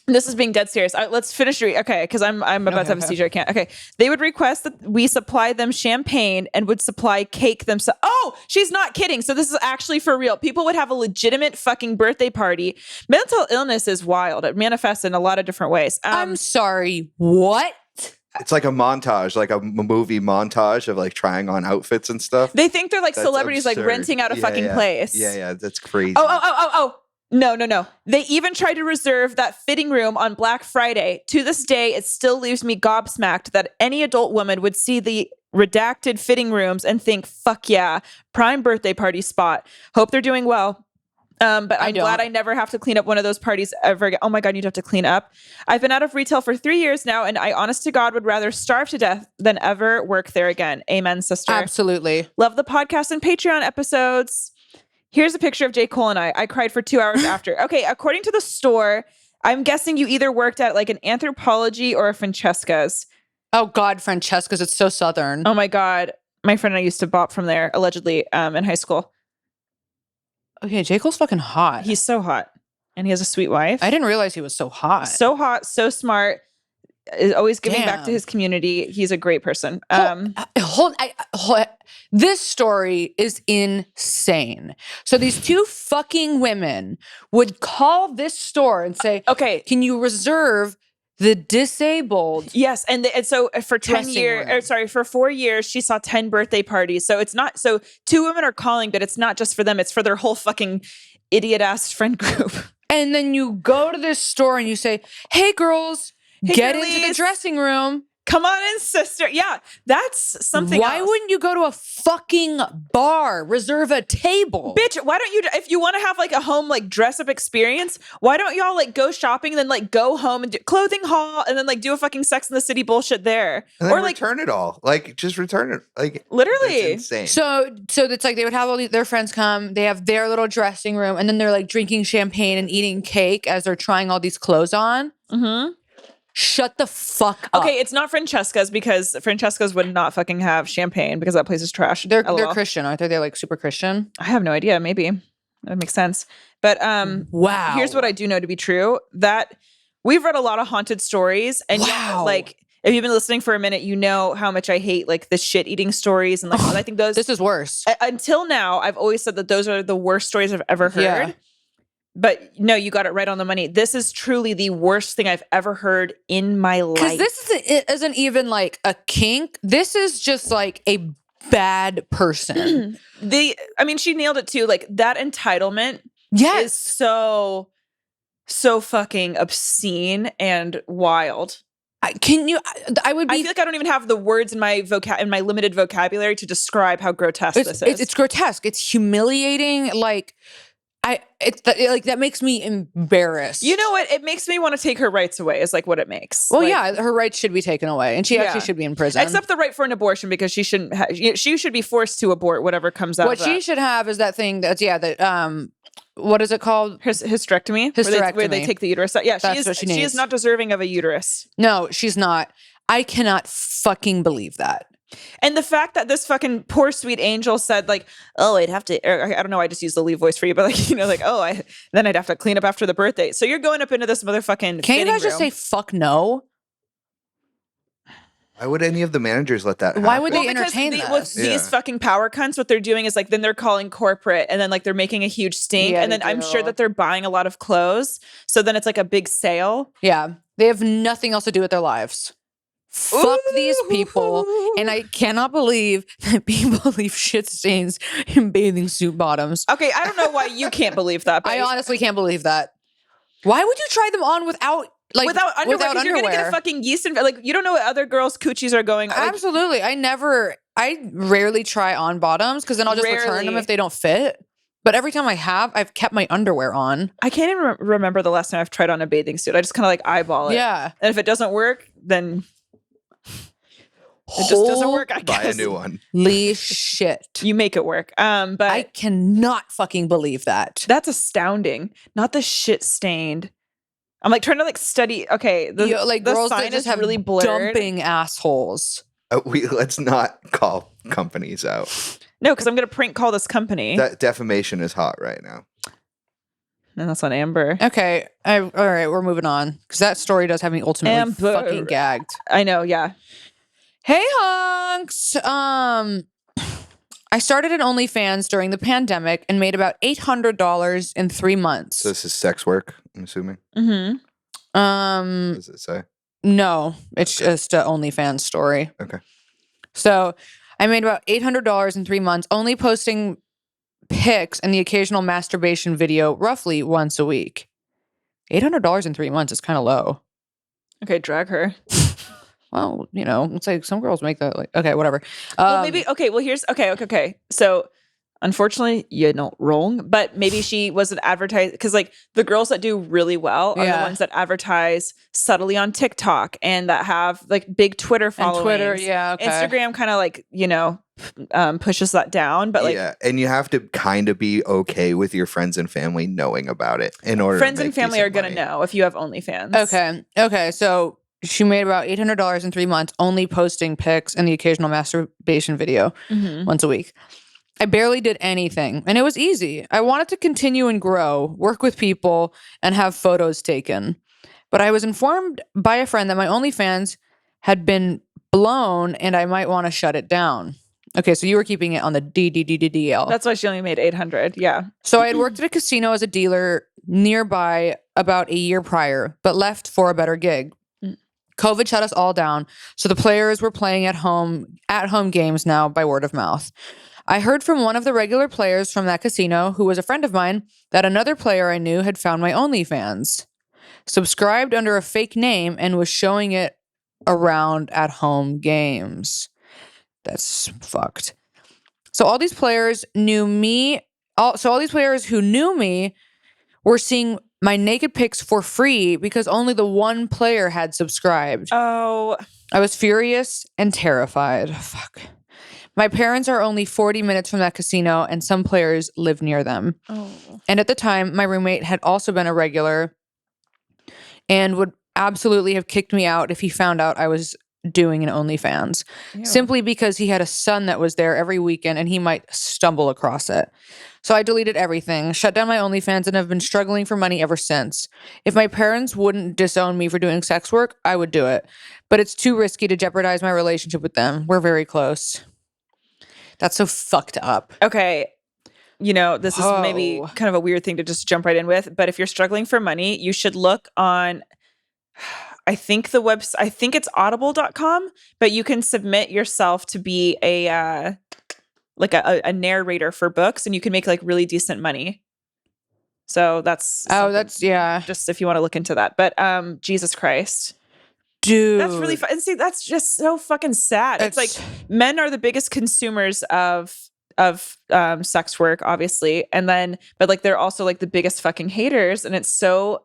This is being dead serious. Let's finish. Okay, because I'm about to have a seizure. I can't. Okay, they would request that we supply them champagne and would supply cake themselves. Oh, she's not kidding. So this is actually for real. People would have a legitimate fucking birthday party. Mental illness is wild. It manifests in a lot of different ways. I'm sorry. What? It's like a montage, like a movie montage of like trying on outfits and stuff. They think they're like That's celebrities, like absurd. renting out a fucking Yeah. place. Yeah, that's crazy. Oh. No. They even tried to reserve that fitting room on Black Friday. To this day, it still leaves me gobsmacked that any adult woman would see the redacted fitting rooms and think, fuck yeah, prime birthday party spot. Hope they're doing well. But I'm glad I never have to clean up one of those parties ever again. Oh my God, you'd have to clean up. I've been out of retail for 3 years now, and I honest to God would rather starve to death than ever work there again. Amen, sister. Absolutely. Love the podcast and Patreon episodes. Here's a picture of J. Cole and I. I cried for 2 hours after. Okay, according to the store, I'm guessing you either worked at like an Anthropologie or a Francesca's. Oh God, Francesca's. It's so southern. Oh my God. My friend and I used to bop from there, allegedly, in high school. Okay, J. Cole's fucking hot. He's so hot. And he has a sweet wife. I didn't realize he was so hot. So hot, so smart, is always giving back to Damn. his community. He's a great person. This story is insane. So these 2 fucking women would call this store and say, Okay. can you reserve the disabled? Yes, and so for 10 Dressing years, room. or sorry, for 4 years, she saw 10 birthday parties. So it's not, so 2 women are calling, but it's not just for them, it's for their whole fucking idiot ass friend group. And then you go to this store and you say, hey girls, Hey, get into the girlies. dressing room. Come on in, sister. Yeah, that's something Why else. wouldn't you go to a fucking bar, reserve a table? Bitch, why don't you, if you want to have like a home like dress up experience, why don't y'all like go shopping and then like go home and do clothing haul and then like do a fucking Sex in the City bullshit there? And then Or like return it all. Like just return it. Like literally. it's insane. So it's like they would have all their friends come. They have their little dressing room, and then they're like drinking champagne and eating cake as they're trying all these clothes on. Mm-hmm. Shut the fuck up. Okay, it's not Francesca's because Francesca's would not fucking have champagne because that place is trash. They're LOL. Christian, aren't they? They're like super Christian. I have no idea. Maybe that makes sense. But Wow. here's what I do know to be true: that we've read a lot of haunted stories, and Wow. like if you've been listening for a minute, you know how much I hate like the shit eating stories, and like I think those. This is worse. Until now, I've always said that those are the worst stories I've ever heard. Yeah. But no, you got it right on the money. This is truly the worst thing I've ever heard in my life. Because this isn't even like a kink. This is just like a bad person. She nailed it too. Like that entitlement Yes. is so fucking obscene and wild. I would be. I feel like I don't even have the words in my in my limited vocabulary to describe how grotesque this is. It's grotesque. It's humiliating. Like that makes me embarrassed. You know what? It makes me want to take her rights away. Is like what it makes. Well, Like, yeah, her rights should be taken away, and she Yeah. actually should be in prison. Except the right for an abortion because she shouldn't. She should be forced to abort whatever comes out. what of she that. should have is that thing that's what is it called? Hysterectomy, where they Hysterectomy. take the uterus out. Yeah, That's what she She needs. is not deserving of a uterus. No, she's not. I cannot fucking believe that. And the fact that this fucking poor sweet angel said like, oh, I'd have to, or, I don't know, I just used the leave voice for you, but like, like, oh, then I'd have to clean up after the birthday. So you're going up into this motherfucking Can't you guys room. just say fuck no? Why would any of the managers let that happen? Why would they Well, because entertain with this? these fucking power cunts, what they're doing is like, then they're calling corporate and then like they're making a huge stink. Yeah, and then they I'm do. sure that they're buying a lot of clothes. So then it's like a big sale. Yeah. They have nothing else to do with their lives. Fuck these people. And I cannot believe that people leave shit stains in bathing suit bottoms. Okay, I don't know why you can't believe that. But I honestly can't believe that. Why would you try them on without underwear, because you're gonna get a fucking yeast like you don't know what other girls' coochies are going. Like, Absolutely. I rarely try on bottoms because then I'll just return them if they don't fit. But every time I've kept my underwear on. I can't even remember the last time I've tried on a bathing suit. I just kind of like eyeball it. Yeah. And if it doesn't work, then it just doesn't work. I Buy guess. a new one. Holy shit. You make it work. But I cannot fucking believe that. that's astounding. Not the shit stained. I'm like trying to like study. Okay, the girls sign that just is have really blurred. dumping assholes. Let's not call companies out. No, because I'm gonna prank call this company. That defamation is hot right now. And that's on Amber. Okay. All right, we're moving on because that story does have me ultimately Amber. fucking gagged. I know. Yeah. Hey, honks. I started an OnlyFans during the pandemic and made about $800 in 3 months. So this is sex work, I'm assuming. Mm-hmm. What does it say? No, it's just an OnlyFans story. Okay. So I made about $800 in 3 months, only posting pics and the occasional masturbation video roughly once a week. $800 in 3 months is kind of low. Okay, drag her. Well, it's like some girls make that like, okay, whatever. Well, maybe, okay, well, here's, okay. So, unfortunately, you're not wrong, but maybe she wasn't advertised, because, like, the girls that do really well are the ones that advertise subtly on TikTok and that have, like, big Twitter followings. And Twitter, yeah, okay. Instagram kind of, like, pushes that down, but, like... Yeah, and you have to kind of be okay with your friends and family knowing about it in order Friends to make and family are going to money. know if you have OnlyFans. Okay, so... She made about $800 in 3 months, only posting pics and the occasional masturbation video once a week. I barely did anything, and it was easy. I wanted to continue and grow, work with people, and have photos taken. But I was informed by a friend that my OnlyFans had been blown and I might want to shut it down. Okay, so you were keeping it on the DDDDL. That's why she only made 800, yeah. So I had worked at a casino as a dealer nearby about a year prior, but left for a better gig. COVID shut us all down, so the players were playing at home games now by word of mouth. I heard from one of the regular players from that casino, who was a friend of mine, that another player I knew had found my OnlyFans, subscribed under a fake name, and was showing it around at home games. That's fucked. So all these players knew me. All these players who knew me were seeing my naked pics for free because only the one player had subscribed. Oh. I was furious and terrified. Fuck. My parents are only 40 minutes from that casino, and some players live near them. Oh. And at the time, my roommate had also been a regular and would absolutely have kicked me out if he found out I was doing an OnlyFans, simply because he had a son that was there every weekend and he might stumble across it. So I deleted everything, shut down my OnlyFans, and have been struggling for money ever since. If my parents wouldn't disown me for doing sex work, I would do it. But it's too risky to jeopardize my relationship with them. We're very close. That's so fucked up. Okay. This is maybe kind of a weird thing to just jump right in with, but if you're struggling for money, you should look on... I think it's audible.com, but you can submit yourself to be a narrator for books, and you can make like really decent money. So that's just if you want to look into that. But Jesus Christ. Dude. That's really fun. And see, that's just so fucking sad. It's like men are the biggest consumers of sex work, obviously. But like they're also like the biggest fucking haters, and it's so...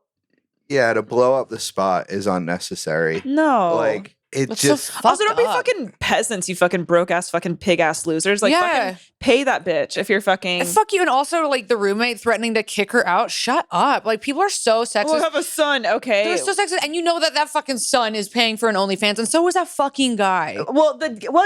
Yeah, to blow up the spot is unnecessary. No. Like, it That's just so fucked Also, don't be up. fucking peasants, you fucking broke ass, fucking pig ass losers. Like, Yeah. fucking pay that bitch if you're fucking. And fuck you. And also, like, the roommate threatening to kick her out. Shut up. Like, people are so sexist. We'll have a son, okay? They're so sexist. And you know that fucking son is paying for an OnlyFans. And so is that fucking guy. Well,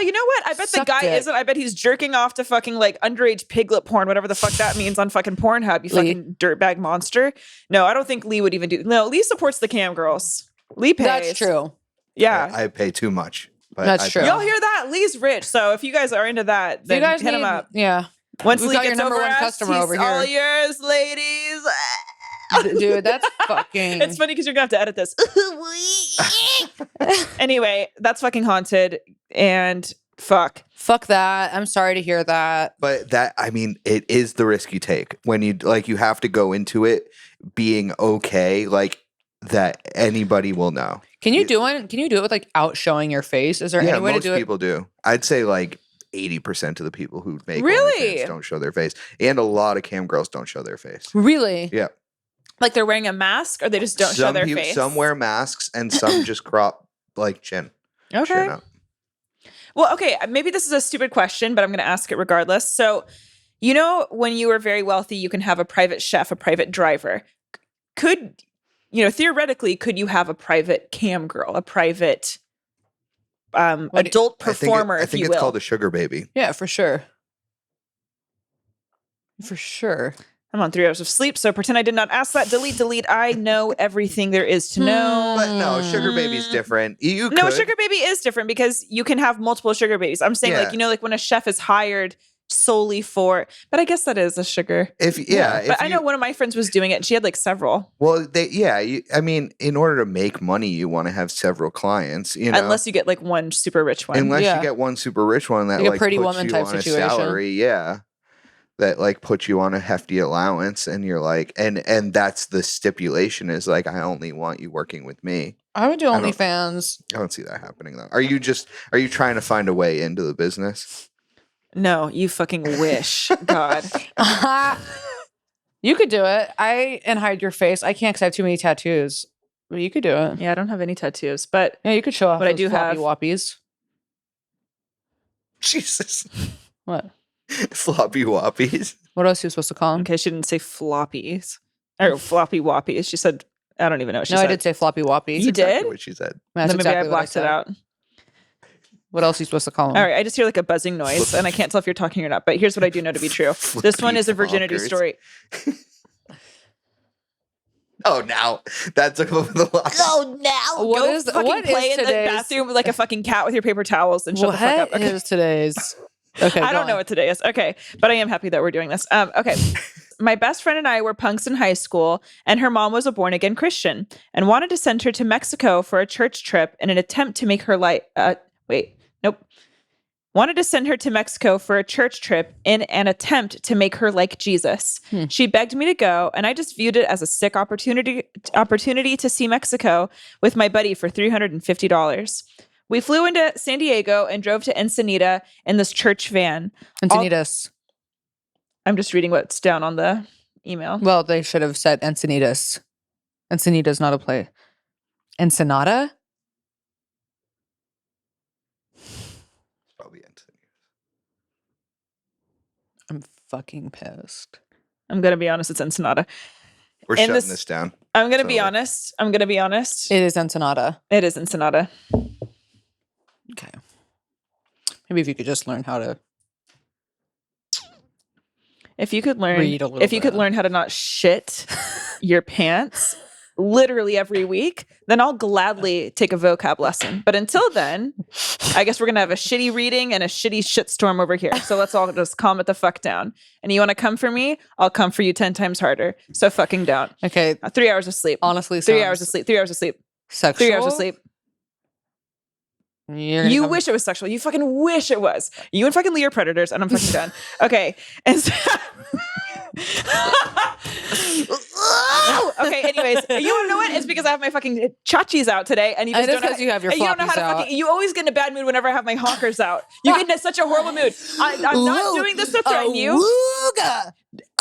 you know what? I bet the Suck guy dick. isn't. I bet he's jerking off to fucking like underage piglet porn, whatever the fuck that means on fucking Pornhub. You Lee. fucking dirtbag monster. No, I don't think Lee would even do. No, Lee supports the cam girls. Lee pays. That's true. Yeah. I pay too much. But That's I true. pay. Y'all hear that? Lee's rich. So if you guys are into that, then You guys hit him need- up. Yeah. Once We've Lee got your gets number over one us, customer he's over here. all yours, ladies. Dude, that's fucking. It's funny because you're gonna have to edit this. Anyway, that's fucking haunted and fuck. Fuck that. I'm sorry to hear that. But that, I mean, it is the risk you take when you you have to go into it being okay, like that anybody will know. Can you do it with like out showing your face? Is there any way to most do it? people do. I'd say like 80% of the people who make Really? OnlyFans don't show their face, and a lot of cam girls don't show their face. Really? Yeah, Like they're wearing a mask or they just don't show their face. Some wear masks, and some just crop like chin. Okay. Chin up. Well, okay, maybe this is a stupid question, but I'm going to ask it regardless. So, you know, when you are very wealthy, you can have a private chef, a private driver. Could, theoretically, could you have a private cam girl, a private adult performer, I think if you it's will? called a sugar baby. Yeah, for sure. For sure. I'm on 3 hours of sleep, so pretend I did not ask that. Delete. I know everything there is to know. But no, sugar baby's different. You No, could. sugar baby is different because you can have multiple sugar babies. I'm saying Yeah. like when a chef is hired solely for, but I guess that is a sugar. If But I know one of my friends was doing it and she had like several. Well, I mean, in order to make money, you want to have several clients. Unless you get like one super rich one. unless Yeah. you get one super rich one that Like a Pretty puts Woman you type on situation. a salary, that like puts you on a hefty allowance, and you're like, and that's the stipulation is like, I only want you working with me. I would do don't- OnlyFans. I don't see that happening though. Are you trying to find a way into the business? No, you fucking wish. God. You could do it. And hide your face. I can't because I have too many tattoos. But you could do it. Yeah, I don't have any tattoos, but Yeah, you could show off But I those do floppy have- whoppies. Jesus, What? floppy whoppies. What else are you supposed to call them? okay, she didn't say floppies or floppy whoppies. She said, I don't even know what she No, said. I did say floppy whoppy. You did? Exactly what she said. That's Then maybe exactly I what blocked it said. out. What else are you supposed to call them? All right, I just hear like a buzzing noise, and I can't tell if you're talking or not. But here's what I do know to be true: this one is a virginity Floppy story. Oh, now that's over the line. Oh, now. What Go is fucking what is play in the today's? bathroom like a fucking cat with your paper towels and shut the fuck up. What Okay. is today's? Okay, I go don't know on. what today is. Okay, but I am happy that we're doing this. Okay. My best friend and I were punks in high school, and her mom was a born again Christian and wanted to send her to Mexico for a church trip in an attempt to make her Wanted to send her to Mexico for a church trip in an attempt to make her like Jesus. She begged me to go, and I just viewed it as a sick opportunity to see Mexico with my buddy for $350. We flew into San Diego and drove to Ensenada in this church van. Encinitas. I'm just reading what's down on the email. Well, they should have said Encinitas. Encinitas, not a play. Ensenada? Probably into I'm fucking pissed. I'm going to be honest, it's Ensenada. We're And shutting this- this down. I'm going to be So- honest. I'm going to be honest. It is Ensenada. It is Ensenada. Okay. Maybe if you could just learn how to If you could learn, read a little if you could bit. learn how to not shit your pants literally every week, then I'll gladly take a vocab lesson. But until then, I guess we're gonna have a shitty reading and a shitty shitstorm over here. So let's all just calm it the fuck down. And you want to come for me? I'll come for you 10 times harder. So fucking don't. Okay. 3 hours of sleep. Honestly, 3 hours sounds of sleep. 3 hours of sleep. Sexual. 3 hours of sleep. You're gonna You come- wish it was sexual. You fucking wish it was. You and fucking Lee are predators, and I'm fucking done. Okay. And so okay, anyways, you want to know what? It's because I have my fucking chachis out today, and you just It is don't know 'cause you have your and you don't know how to floppies out. fucking. You always get in a bad mood whenever I have my honkers out. You get in such a horrible mood. I'm not doing this to threaten you. Awooga.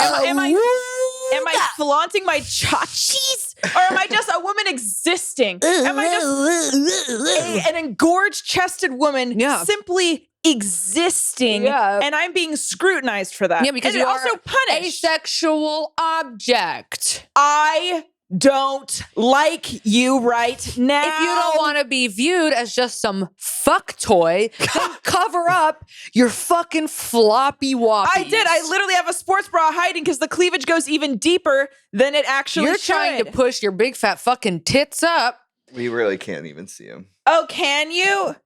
Am I flaunting my chachis? Or am I just a woman existing? Am I just an engorged chested woman simply existing? Yeah. And I'm being scrutinized for that. Yeah, because and you also are punished. a sexual object. I don't like you right now. If you don't want to be viewed as just some fuck toy, then cover up your fucking floppy woppies. I did. I literally have a sports bra hiding because the cleavage goes even deeper than it actually You're should. trying to push your big fat fucking tits up. We really can't even see him. Oh, can you?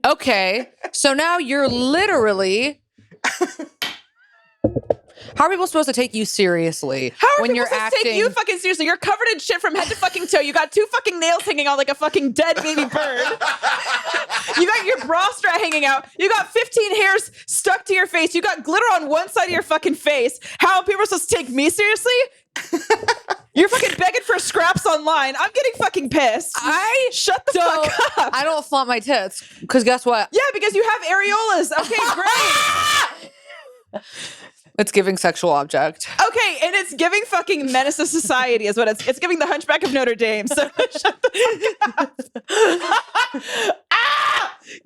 Okay, so now you're literally... How are people supposed to take you seriously when you're acting? Take you fucking seriously. You're covered in shit from head to fucking toe. You got 2 fucking nails hanging out like a fucking dead baby bird. You got your bra strap hanging out. You got 15 hairs stuck to your face. You got glitter on one side of your fucking face. How are people supposed to take me seriously? You're fucking begging for scraps online. I'm getting fucking pissed. Shut the fuck up. I don't flaunt my tits because guess what? Yeah, because you have areolas. Okay, great. It's giving sexual object. Okay, and it's giving fucking menace to society is what it's giving the Hunchback of Notre Dame. So shut the fuck up.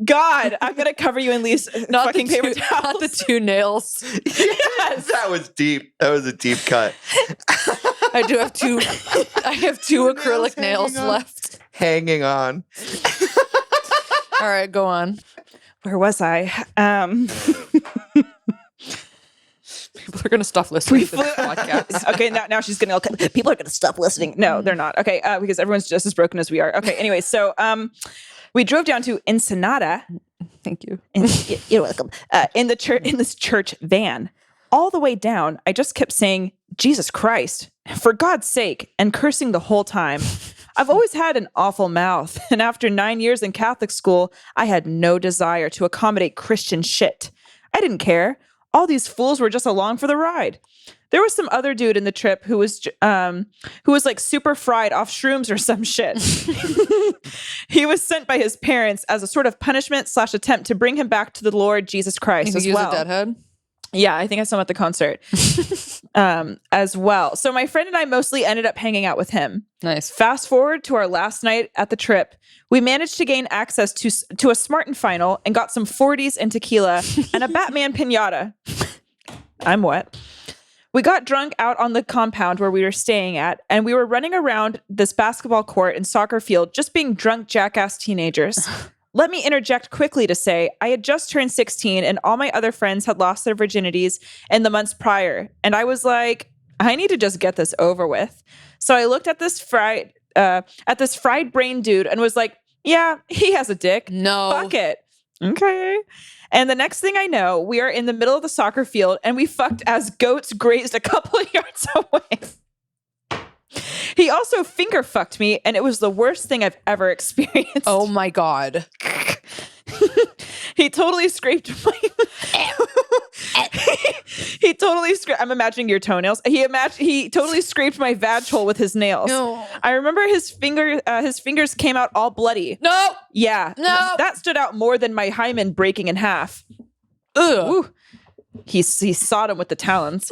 God, I'm gonna cover you in these fucking paper towels. Not the 2 nails. Yes. That was deep. That was a deep cut. I do have 2. I have 2 acrylic nails left. Hanging on. All right, go on. Where was I? People are gonna stop listening to this podcast. Okay, now she's gonna. People are gonna stop listening. No, they're not. Okay, because everyone's just as broken as we are. Okay. Anyway, so we drove down to Ensenada. Thank you. You're welcome. In this church van, all the way down, I just kept saying, "Jesus Christ, for God's sake," and cursing the whole time. I've always had an awful mouth, and after 9 years in Catholic school, I had no desire to accommodate Christian shit. I didn't care. All these fools were just along for the ride. There was some other dude in the trip who was like super fried off shrooms or some shit. He was sent by his parents as a sort of punishment / attempt to bring him back to the Lord Jesus Christ as well. A deadhead? Yeah, I think I saw him at the concert as well. So my friend and I mostly ended up hanging out with him. Nice. Fast forward to our last night at the trip. We managed to gain access to a Smart and Final and got some 40s and tequila and a Batman piñata. I'm wet. We got drunk out on the compound where we were staying at, and we were running around this basketball court and soccer field just being drunk jackass teenagers. Let me interject quickly to say I had just turned 16 and all my other friends had lost their virginities in the months prior. And I was like, I need to just get this over with. So I looked at this fried brain dude and was like, yeah, he has a dick. No. Fuck it. Okay. And the next thing I know, we are in the middle of the soccer field and we fucked as goats grazed a couple of yards away. He also finger fucked me, and it was the worst thing I've ever experienced. Oh my God. He totally scraped my... He totally scraped... I'm imagining your toenails. He totally scraped my vag hole with his nails. No. I remember his fingers came out all bloody. No. Yeah. No. That stood out more than my hymen breaking in half. Ugh. Woo. He sawed him with the talons.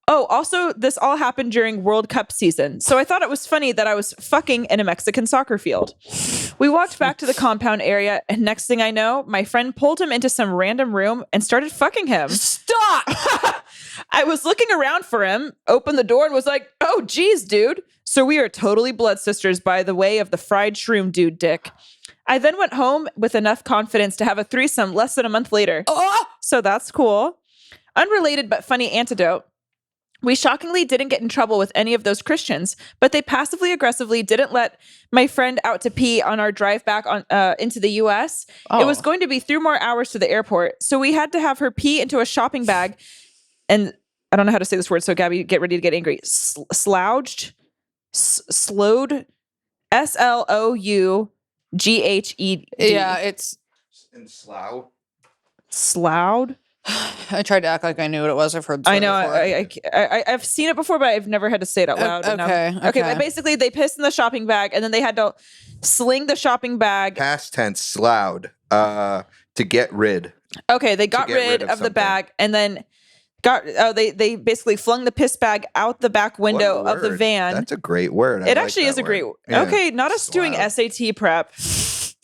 Also, this all happened during World Cup season, so I thought it was funny that I was fucking in a Mexican soccer field. We walked back to the compound area, and next thing I know, my friend pulled him into some random room and started fucking him. Stop! I was looking around for him, opened the door, and was like, oh, geez, dude. So we are totally blood sisters by the way of the fried shroom dude dick. I then went home with enough confidence to have a threesome less than a month later. Oh! So that's cool. Unrelated but funny antidote. We shockingly didn't get in trouble with any of those Christians, but they passively aggressively didn't let my friend out to pee on our drive back into the US. Oh. It was going to be 3 more hours to the airport, so we had to have her pee into a shopping bag. And I don't know how to say this word, so Gabby, get ready to get angry. Sloughed? Slowed? SLOUGHED. Yeah, it's... In Slough. Sloughed? I tried to act like I knew what it was. I've heard. I know. I've seen it before, but I've never had to say it out loud. Okay. But basically, they pissed in the shopping bag, and then they had to sling the shopping bag. Past tense, sloughed. To get rid. Okay, they got rid of the bag, and then They basically flung the piss bag out the back window What a of the word. van. That's a great word. It actually is a great word. Okay, not us doing SAT prep.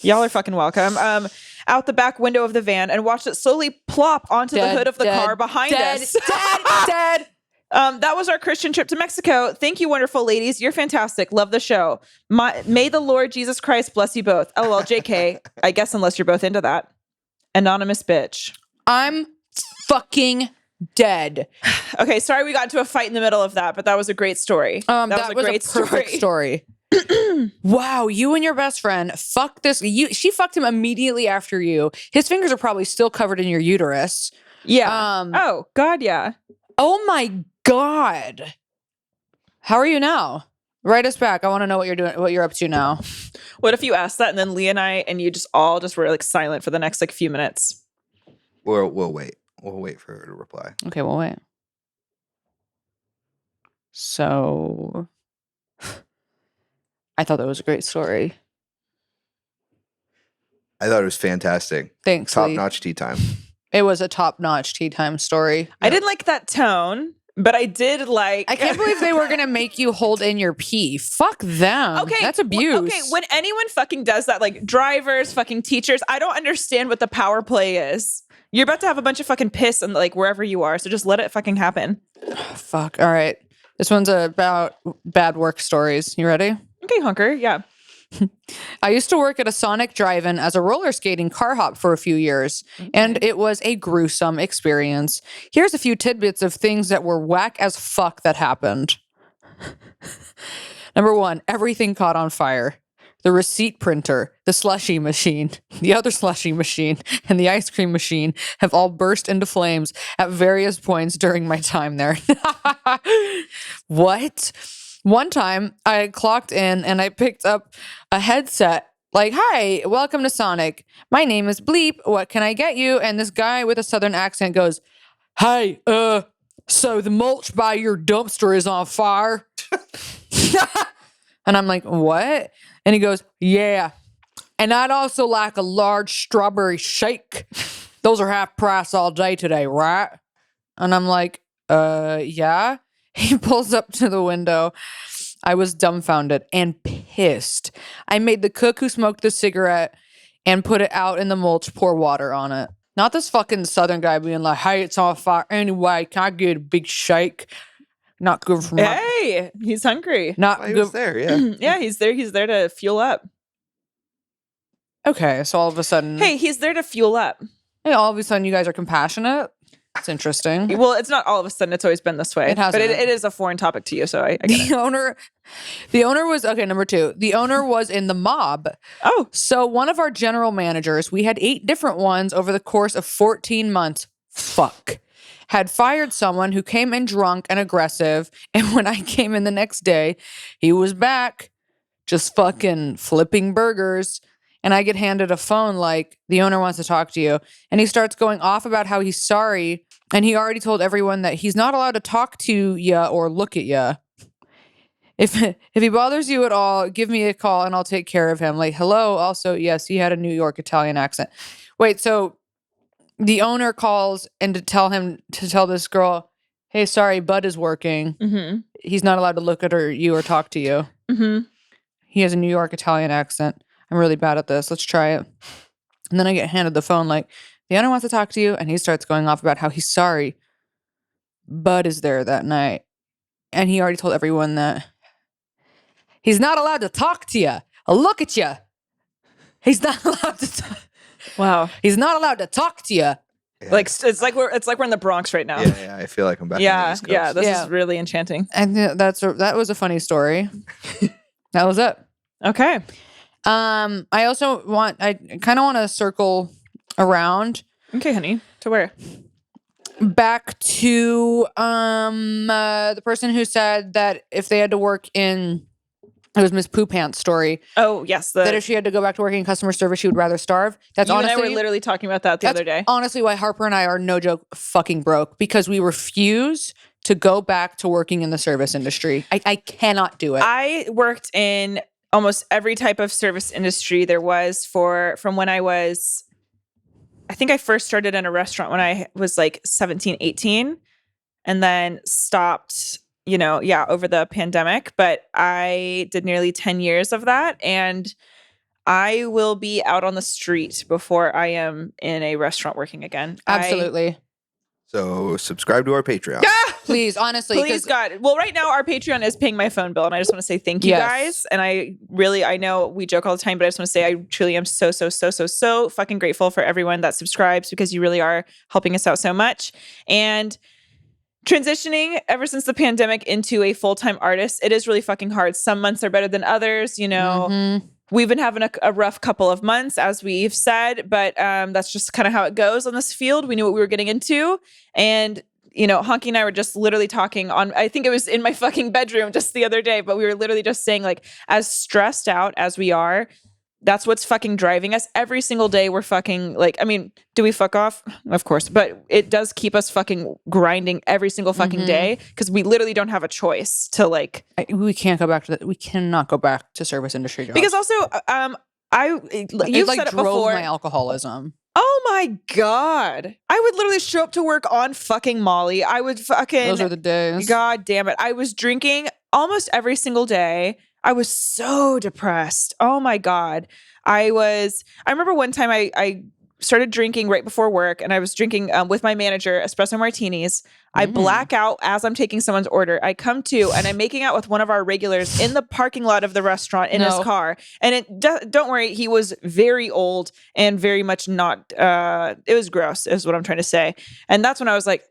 Y'all are fucking welcome. Out the back window of the van and watched it slowly plop onto the hood of the car behind us. Dead. That was our Christian trip to Mexico. Thank you, wonderful ladies. You're fantastic. Love the show. May the Lord Jesus Christ bless you both. LOL, JK. I guess unless you're both into that. Anonymous bitch. I'm fucking dead. Okay, sorry we got into a fight in the middle of that, but that was a great story. That was a great perfect story. Wow, you and your best friend fuck this. She fucked him immediately after you. His fingers are probably still covered in your uterus. Yeah. Oh God, yeah. Oh my God. How are you now? Write us back. I want to know what you're doing, what you're up to now. What if you asked that and then Lee and I and you just were like silent for the next like few minutes? We'll wait. We'll wait for her to reply. Okay, we'll wait. So, I thought that was a great story. I thought it was fantastic. Thanks, Top Lee. notch tea time. It was a top-notch tea time story. I didn't like that tone, but I did like. I can't believe they were going to make you hold in your pee. Fuck them. Okay, That's abuse. Okay, when anyone fucking does that, like drivers, fucking teachers, I don't understand what the power play is. You're about to have a bunch of fucking piss and like wherever you are, so just let it fucking happen. Fuck. All right. This one's about bad work stories. You ready? Okay, hunker. Yeah. I used to work at a Sonic drive-in as a roller skating car hop for a few years, and it was a gruesome experience. Here's a few tidbits of things that were whack as fuck that happened. Number 1, everything caught on fire. The receipt printer, the slushie machine, the other slushie machine, and the ice cream machine have all burst into flames at various points during my time there. What? One time I clocked in and I picked up a headset like, "Hi, welcome to Sonic. My name is Bleep. What can I get you?" And this guy with a southern accent goes, "Hey, so the mulch by your dumpster is on fire." And I'm like, "What?" And he goes, "Yeah. And I'd also like a large strawberry shake. Those are half price all day today, right?" And I'm like, yeah." He pulls up to the window. I was dumbfounded and pissed. I made the cook who smoked the cigarette and put it out in the mulch, pour water on it. Not this fucking southern guy being like, "Hey, it's on fire. Anyway, can I get a big shake?" Not good for my... Hey, he's hungry. Not He good. was there, yeah. Yeah, he's there. He's there to fuel up. Okay, so all of a sudden... Hey, he's there to fuel up. Hey, all of a sudden you guys are compassionate? It's interesting. Well, it's not all of a sudden. It's always been this way. It hasn't. But it is a foreign topic to you, so I get it. The owner was... Okay, number 2. The owner was in the mob. Oh. So one of our general managers, we had 8 different ones over the course of 14 months. Fuck. Had fired someone who came in drunk and aggressive. And when I came in the next day, he was back just fucking flipping burgers. And I get handed a phone like, "The owner wants to talk to you." And he starts going off about how he's sorry. And he already told everyone that he's not allowed to talk to ya or look at ya. If he bothers you at all, give me a call and I'll take care of him. Like, hello. Also, yes, he had a New York Italian accent. Wait, so the owner calls and to tell this girl, "Hey, sorry, Bud is working. Mm-hmm. He's not allowed to look at you or talk to you. Mm-hmm. He has a New York Italian accent. I'm really bad at this. Let's try it." And then I get handed the phone like, "The owner wants to talk to you." And he starts going off about how he's sorry. Bud is there that night. And he already told everyone that he's not allowed to talk to you. Look at you. He's not allowed to talk. Wow. He's not allowed to talk to you. Yeah. Like it's like we're in the Bronx right now. Yeah, I feel like I'm back on the Yeah, East Coast. yeah. This Yeah. is really enchanting. And that was a funny story. That was it. Okay. I kind of want to circle around Okay, honey. To where? back to the person who said that if they had to work in, it was Miss Poo Pants' story, Oh, yes. that if she had to go back to working in customer service, she would rather starve. That's you honestly, and I were literally talking about that the other day. honestly why Harper and I are, no joke, fucking broke, because we refuse to go back to working in the service industry. I cannot do it. I worked in almost every type of service industry there was from when I think I first started in a restaurant when I was like 17, 18. and then stopped, over the pandemic. But I did nearly 10 years of that, and I will be out on the street before I am in a restaurant working again. Absolutely. So subscribe to our Patreon. Please, honestly. Please, God. Well, right now our Patreon is paying my phone bill, and I just want to say thank you guys. And I know we joke all the time, but I just want to say I truly am so fucking grateful for everyone that subscribes, because you really are helping us out so much. And transitioning ever since the pandemic into a full-time artist, it is really fucking hard. Some months are better than others, Mm-hmm. We've been having a rough couple of months, as we've said, but that's just kind of how it goes on this field. We knew what we were getting into. And, Honky and I were just literally talking I think it was in my fucking bedroom just the other day, but we were literally just saying, like, as stressed out as we are, that's what's fucking driving us. Every single day we're fucking, like, I mean, do we fuck off? Of course. But it does keep us fucking grinding every single fucking day, because we literally don't have a choice to, like... We can't go back to we cannot go back to service industry jobs. Because also, you've said it drove before. my alcoholism. Oh my God. I would literally show up to work on fucking Molly. I would fucking... Those are the days. God damn it. I was drinking almost every single day. I was so depressed. Oh my God. I remember one time I started drinking right before work, and I was drinking with my manager espresso martinis. I black out as I'm taking someone's order. I come to, and I'm making out with one of our regulars in the parking lot of the restaurant in his car. And don't worry, he was very old and very much not, it was gross is what I'm trying to say. And that's when I was like,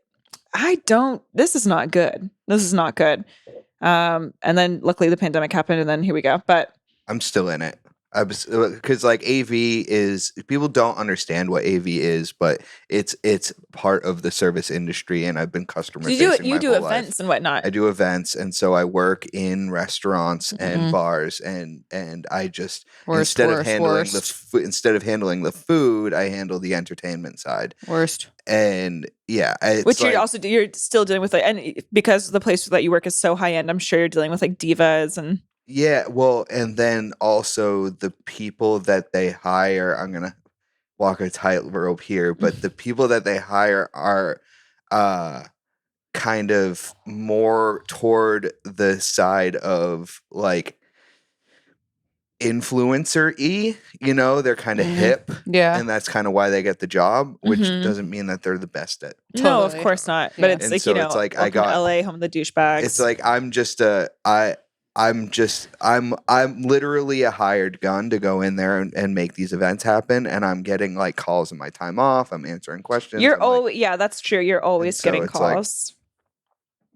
this is not good. This is not good. And then luckily the pandemic happened, and then here we go. But I'm still in it. Because like AV is, people don't understand what AV is, but it's part of the service industry, and I've been customer facing. You do events and whatnot. I do events, and so I work in restaurants and bars, and I just instead of handling the food, I handle the entertainment side. Worst. And yeah, which you're still dealing with, like, and because the place that you work is so high end, I'm sure you're dealing with like divas and. Yeah, well, and then also the people that they hire, I'm going to walk a tightrope here, but the people that they hire are kind of more toward the side of like influencer-y, they're kind of hip. Yeah. And that's kind of why they get the job, which doesn't mean that they're the best at. No, of course not. But it's and like, so it's like I got LA, home of the douchebags. It's like I'm literally a hired gun to go in there and make these events happen, and I'm getting like calls in my time off. I'm answering questions. Yeah, that's true. You're always getting calls.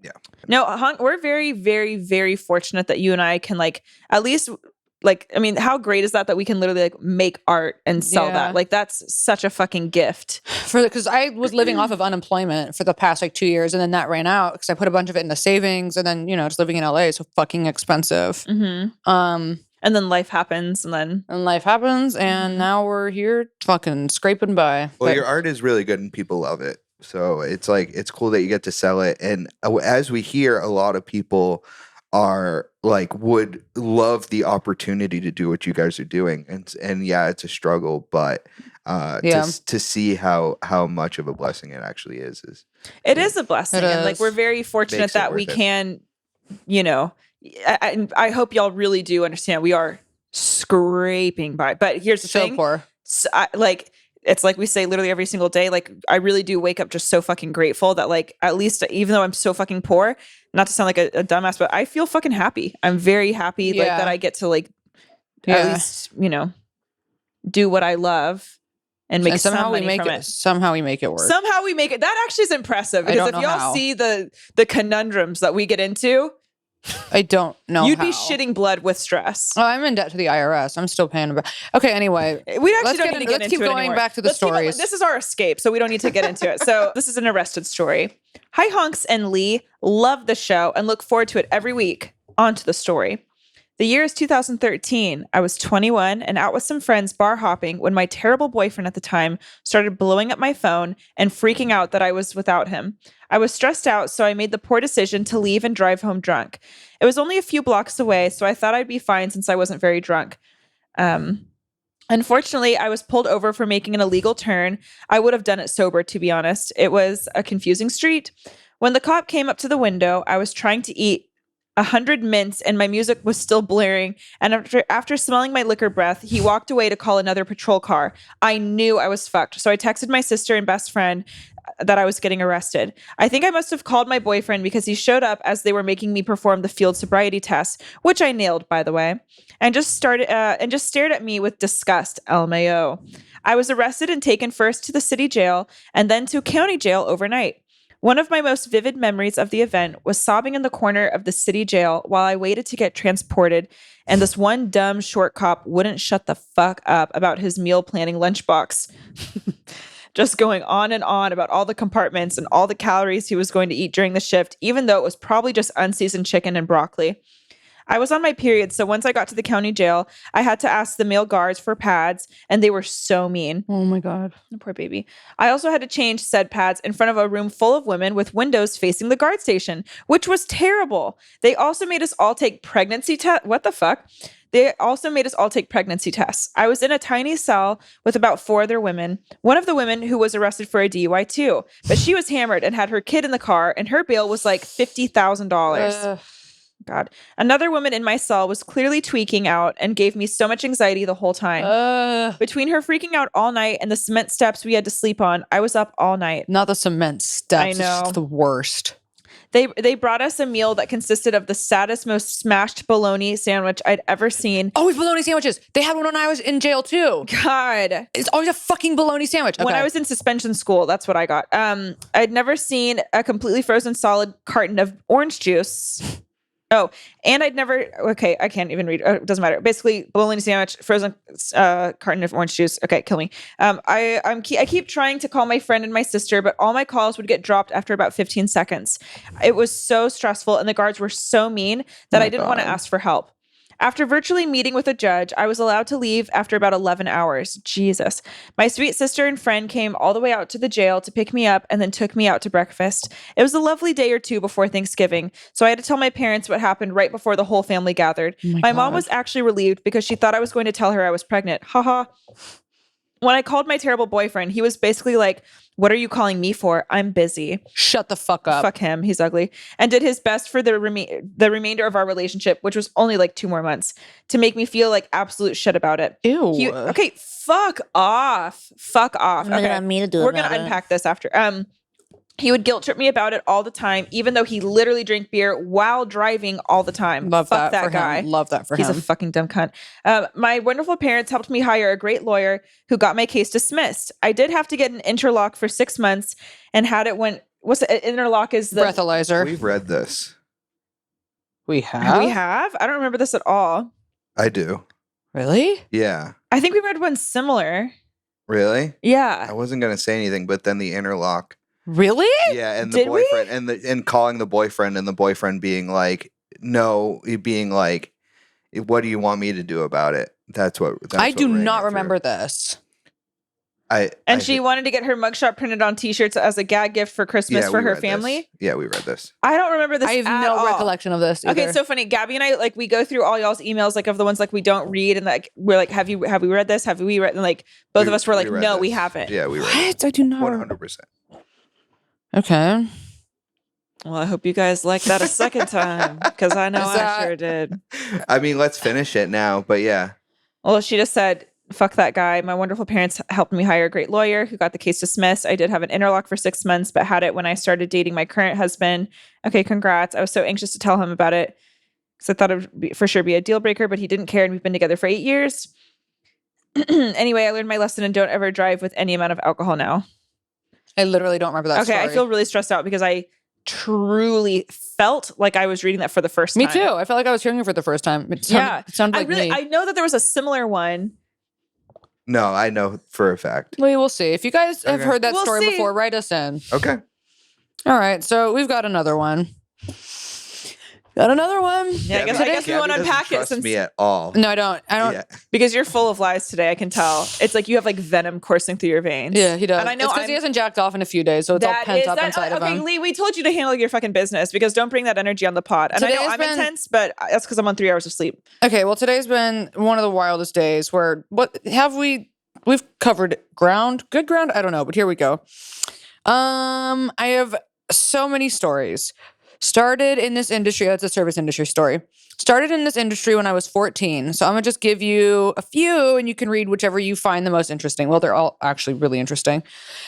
Like, yeah. No, we're very, very, very fortunate that you and I can like at least like, I mean, how great is that we can literally like make art and sell that? Like, that's such a fucking gift. Because I was living off of unemployment for the past like 2 years, and then that ran out because I put a bunch of it into savings, and then just living in LA is so fucking expensive. And then life happens, and now we're here fucking scraping by. Well, your art is really good, and people love it. So it's like, it's cool that you get to sell it. And as we hear, a lot of people are like, would love the opportunity to do what you guys are doing. And yeah, it's a struggle, but to see how much of a blessing it actually is it is a blessing. And like, we're very fortunate that we can, I hope y'all really do understand we are scraping by, but here's the thing. Poor. So it's like we say literally every single day, like, I really do wake up just so fucking grateful that, like, at least even though I'm so fucking poor, not to sound like a dumbass, but I feel fucking happy. I'm very happy like that I get to like at least, do what I love and make some money from it. Somehow we make it work. Somehow we make it. That actually is impressive, because if y'all see the conundrums that we get into, I don't know. You'd be shitting blood with stress. Oh, I'm in debt to the IRS. I'm still paying about. Okay, anyway. We actually don't need to get into it Let's keep going anymore. back to the stories. This is our escape, so we don't need to get into it. So this is an arrested story. Hi, Honks and Lee. Love the show and look forward to it every week. On to the story. The year is 2013. I was 21 and out with some friends bar hopping when my terrible boyfriend at the time started blowing up my phone and freaking out that I was without him. I was stressed out, so I made the poor decision to leave and drive home drunk. It was only a few blocks away, so I thought I'd be fine since I wasn't very drunk. Unfortunately, I was pulled over for making an illegal turn. I would have done it sober, to be honest. It was a confusing street. When the cop came up to the window, I was trying to eat 100 mints and my music was still blaring. And after smelling my liquor breath, he walked away to call another patrol car. I knew I was fucked. So I texted my sister and best friend that I was getting arrested. I think I must have called my boyfriend because he showed up as they were making me perform the field sobriety test, which I nailed, by the way, and just stared at me with disgust. LMAO. I was arrested and taken first to the city jail and then to county jail overnight. One of my most vivid memories of the event was sobbing in the corner of the city jail while I waited to get transported, and this one dumb short cop wouldn't shut the fuck up about his meal planning lunchbox. Just going on and on about all the compartments and all the calories he was going to eat during the shift, even though it was probably just unseasoned chicken and broccoli. I was on my period, so once I got to the county jail, I had to ask the male guards for pads, and they were so mean. Oh my God. Poor baby. I also had to change said pads in front of a room full of women with windows facing the guard station, which was terrible. They also made us all take pregnancy tests. What the fuck? They also made us all take pregnancy tests. I was in a tiny cell with about 4 other women. One of the women who was arrested for a DUI too, but she was hammered and had her kid in the car, and her bail was like $50,000. God. Another woman in my cell was clearly tweaking out and gave me so much anxiety the whole time. Between her freaking out all night and the cement steps we had to sleep on, I was up all night. Not the cement steps. I know. It's the worst. They brought us a meal that consisted of the saddest, most smashed bologna sandwich I'd ever seen. Always bologna sandwiches. They had one when I was in jail too. God. It's always a fucking bologna sandwich. When I was in suspension school, that's what I got. I'd never seen a completely frozen solid carton of orange juice. Oh, and I'd never, okay, I can't even read. It doesn't matter. Basically, bologna sandwich, frozen carton of orange juice. Okay, kill me. I keep trying to call my friend and my sister, but all my calls would get dropped after about 15 seconds. It was so stressful, and the guards were so mean that I didn't want to ask for help. After virtually meeting with a judge, I was allowed to leave after about 11 hours. Jesus. My sweet sister and friend came all the way out to the jail to pick me up and then took me out to breakfast. It was a lovely day or two before Thanksgiving, so I had to tell my parents what happened right before the whole family gathered. My mom was actually relieved because she thought I was going to tell her I was pregnant. Haha. When I called my terrible boyfriend, he was basically like, "What are you calling me for? I'm busy." Shut the fuck up. Fuck him. He's ugly. And did his best for the remainder of our relationship, which was only like 2 more months, to make me feel like absolute shit about it. Ew. Okay, fuck off. Fuck off. Look Okay. at me to do We're about going to it. unpack this after. He would guilt trip me about it all the time, even though he literally drank beer while driving all the time. Love Fuck that for guy. him. Love that for He's him. a fucking dumb cunt. My wonderful parents helped me hire a great lawyer who got my case dismissed. I did have to get an interlock for 6 months and had it when interlock is the Breathalyzer. We've read this. We have? We have? I don't remember this at all. I do. Really? Yeah. I think we read one similar. Really? Yeah. I wasn't gonna say anything, but then the interlock. Really? Yeah, and the Did we? boyfriend and calling the boyfriend and the boyfriend being like, no, being like, what do you want me to do about it? That's what I do ran not me through. remember this. And she wanted to get her mugshot printed on t-shirts as a gag gift for Christmas for we her read family. this. Yeah, we read this. I don't remember this. I have at no all. recollection of this either. Okay, so funny. Gabby and I, like, we go through all y'all's emails, like, of the ones like we don't read, and like we're like, have we read this? Have we read? And like both of us were like, read no, this. we haven't. Yeah, we read What? I do not. 100%. Okay. Well, I hope you guys like that a second time because I know Is I that- sure did. I mean, let's finish it now, but yeah. Well, she just said, fuck that guy. My wonderful parents helped me hire a great lawyer who got the case dismissed. I did have an interlock for 6 months, but had it when I started dating my current husband. Okay, congrats. I was so anxious to tell him about it because I thought it would for sure be a deal breaker, but he didn't care, and we've been together for 8 years. Anyway, I learned my lesson and don't ever drive with any amount of alcohol now. I literally don't remember that Okay, story. I feel really stressed out because I truly felt like I was reading that for the first time. Me too. I felt like I was hearing it for the first time. It sounded like me. I know that there was a similar one. No, I know for a fact. We will see. If you guys have Okay. heard that We'll story see. before, write us in. Okay. All right. So we've got another one. Got another one. Yeah, I guess we want to Gabby unpack doesn't it trust since me at all. No, I don't. Yeah. because you're full of lies today. I can tell. It's like you have like venom coursing through your veins. Yeah, he does. And I know it's because he hasn't jacked off in a few days, so it's all pent up inside of okay, him. Lee, we told you to handle your fucking business because don't bring that energy on the pod. And I know Today's I'm been- intense, but that's because I'm on 3 hours of sleep. Okay, well, today's been one of the wildest days where we've covered good ground? I don't know, but here we go. I have so many stories. Started in this industry. That's a service industry story. Started in this industry when I was 14. So I'm going to just give you a few and you can read whichever you find the most interesting. Well, they're all actually really interesting.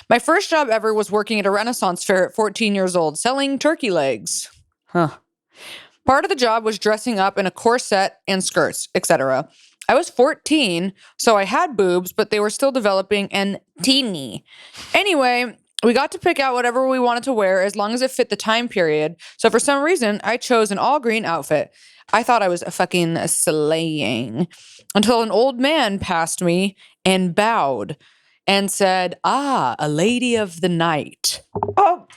My first job ever was working at a Renaissance fair at 14 years old, selling turkey legs. Part of the job was dressing up in a corset and skirts, etc. I was 14, so I had boobs, but they were still developing and teeny. Anyway, we got to pick out whatever we wanted to wear as long as it fit the time period. So for some reason, I chose an all green outfit. I thought I was fucking slaying until an old man passed me and bowed and said, "Ah, a lady of the night." Oh.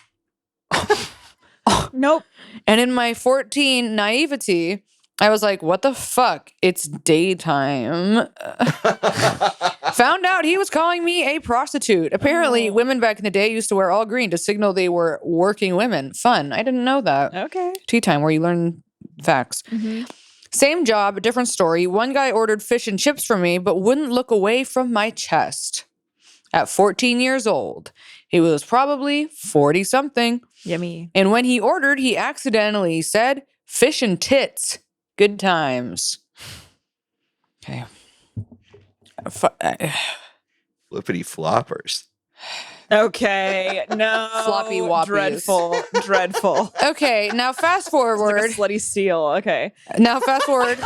Nope. And in my 14 naivety, I was like, what the fuck? It's daytime. Found out he was calling me a prostitute. Apparently, women back in the day used to wear all green to signal they were working women. Fun. I didn't know that. Okay. Tea time where you learn facts. Same job, different story. One guy ordered fish and chips from me, but wouldn't look away from my chest. At 14 years old, he was probably 40 something. Yummy. And when he ordered, he accidentally said, "Fish and tits. Good times." Okay. Flippity floppers. Okay. No. Floppy whoppies. Dreadful. Dreadful. Okay, now fast forward. Like a slutty seal. Okay. Now fast forward.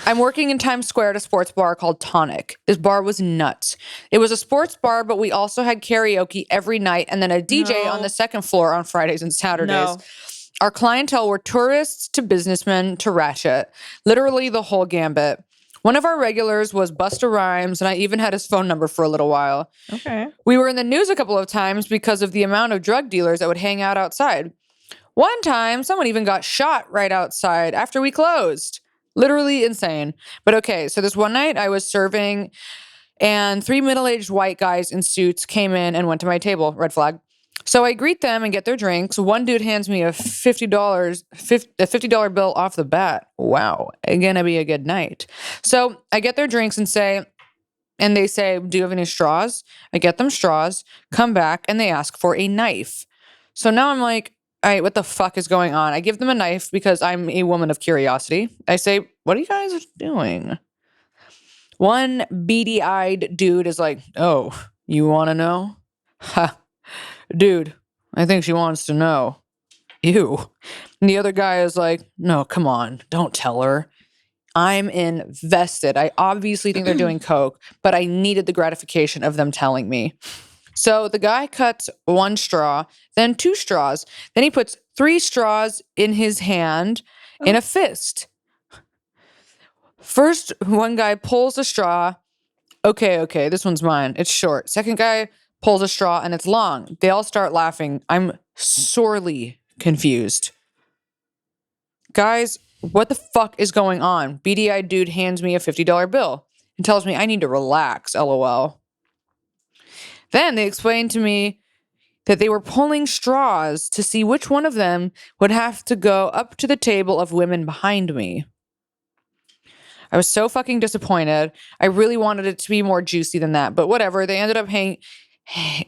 I'm working in Times Square at a sports bar called Tonic. This bar was nuts. It was a sports bar, but we also had karaoke every night and then a DJ on the second floor on Fridays and Saturdays. No. Our clientele were tourists to businessmen to ratchet. Literally the whole gambit. One of our regulars was Busta Rhymes, and I even had his phone number for a little while. Okay. We were in the news a couple of times because of the amount of drug dealers that would hang out outside. One time, someone even got shot right outside after we closed. Literally insane. But okay, so this one night I was serving and 3 middle-aged white guys in suits came in and went to my table. Red flag. So I greet them and get their drinks. One dude hands me a $50 bill off the bat. Wow, gonna be a good night. So I get their drinks and they say, "Do you have any straws?" I get them straws, come back, and they ask for a knife. So now I'm like, all right, what the fuck is going on? I give them a knife because I'm a woman of curiosity. I say, "What are you guys doing?" One beady-eyed dude is like, "Oh, you want to know?" Ha. "Dude, I think she wants to know." Ew. And the other guy is like, "No, come on. Don't tell her." I'm invested. I obviously think they're doing coke, but I needed the gratification of them telling me. So the guy cuts one straw, then 2 straws. Then he puts 3 straws in his hand in a fist. First, one guy pulls a straw. Okay, this one's mine. It's short. Second guy pulls a straw and it's long. They all start laughing. I'm sorely confused. Guys, what the fuck is going on? Beady-eyed dude hands me a $50 bill and tells me I need to relax, LOL. Then they explained to me that they were pulling straws to see which one of them would have to go up to the table of women behind me. I was so fucking disappointed. I really wanted it to be more juicy than that, but whatever. They ended up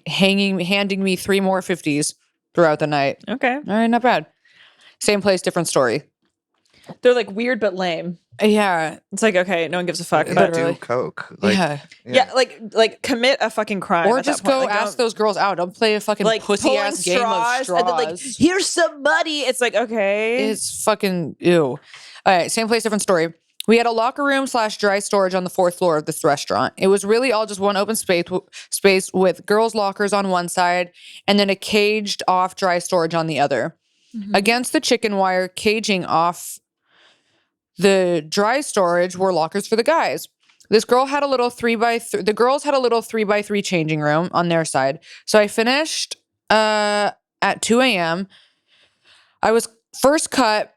handing me 3 more 50s throughout the night. Okay. All right, not bad. Same place, different story. They're like weird but lame. Yeah. It's like, okay, no one gives a fuck. They But do coke. yeah, like commit a fucking crime. Or at just that point. go Like, ask don't- those girls out. Don't play a fucking like pussy ass pulling game of straws. and then like, here's some money. It's like, okay. It's fucking ew. All right, same place, different story. We had a locker room / dry storage on the 4th floor of this restaurant. It was really all just one open space with girls' lockers on one side and then a caged off dry storage on the other. Against the chicken wire caging off the dry storage were lockers for the guys. This girl had a little 3x3. The girls had a little 3x3 changing room on their side. So I finished at 2 a.m. I was first cut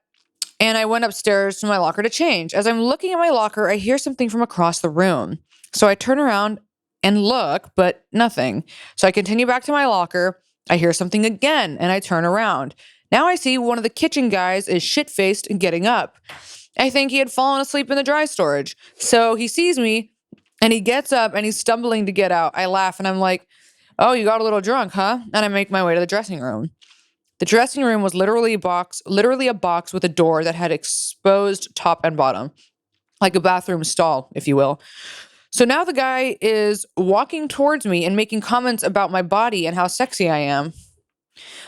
and I went upstairs to my locker to change. As I'm looking at my locker, I hear something from across the room. So I turn around and look, but nothing. So I continue back to my locker. I hear something again and I turn around. Now I see one of the kitchen guys is shit-faced and getting up. I think he had fallen asleep in the dry storage. So he sees me and he gets up and he's stumbling to get out. I laugh and I'm like, Oh, you got a little drunk, huh? And I make my way to the dressing room. The dressing room was literally a box with a door that had exposed top and bottom, like a bathroom stall, if you will. So now the guy is walking towards me and making comments about my body and how sexy I am.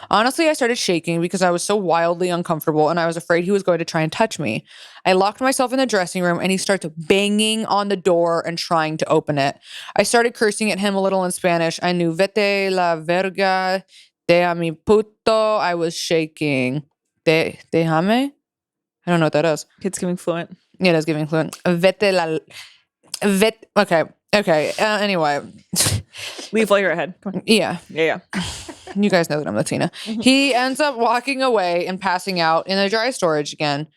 Honestly, I started shaking because I was so wildly uncomfortable and I was afraid he was going to try and touch me. I locked myself in the dressing room and he starts banging on the door and trying to open it. I started cursing at him a little in Spanish. I knew vete la verga, de a mi puto. I was shaking. Déjame? I don't know what that is. It's giving fluent. Yeah, it is giving fluent. Vete la... Okay. Anyway. Leave while you're ahead. Come on. Yeah. Yeah. You guys know that I'm Latina. He ends up walking away and passing out in the dry storage again.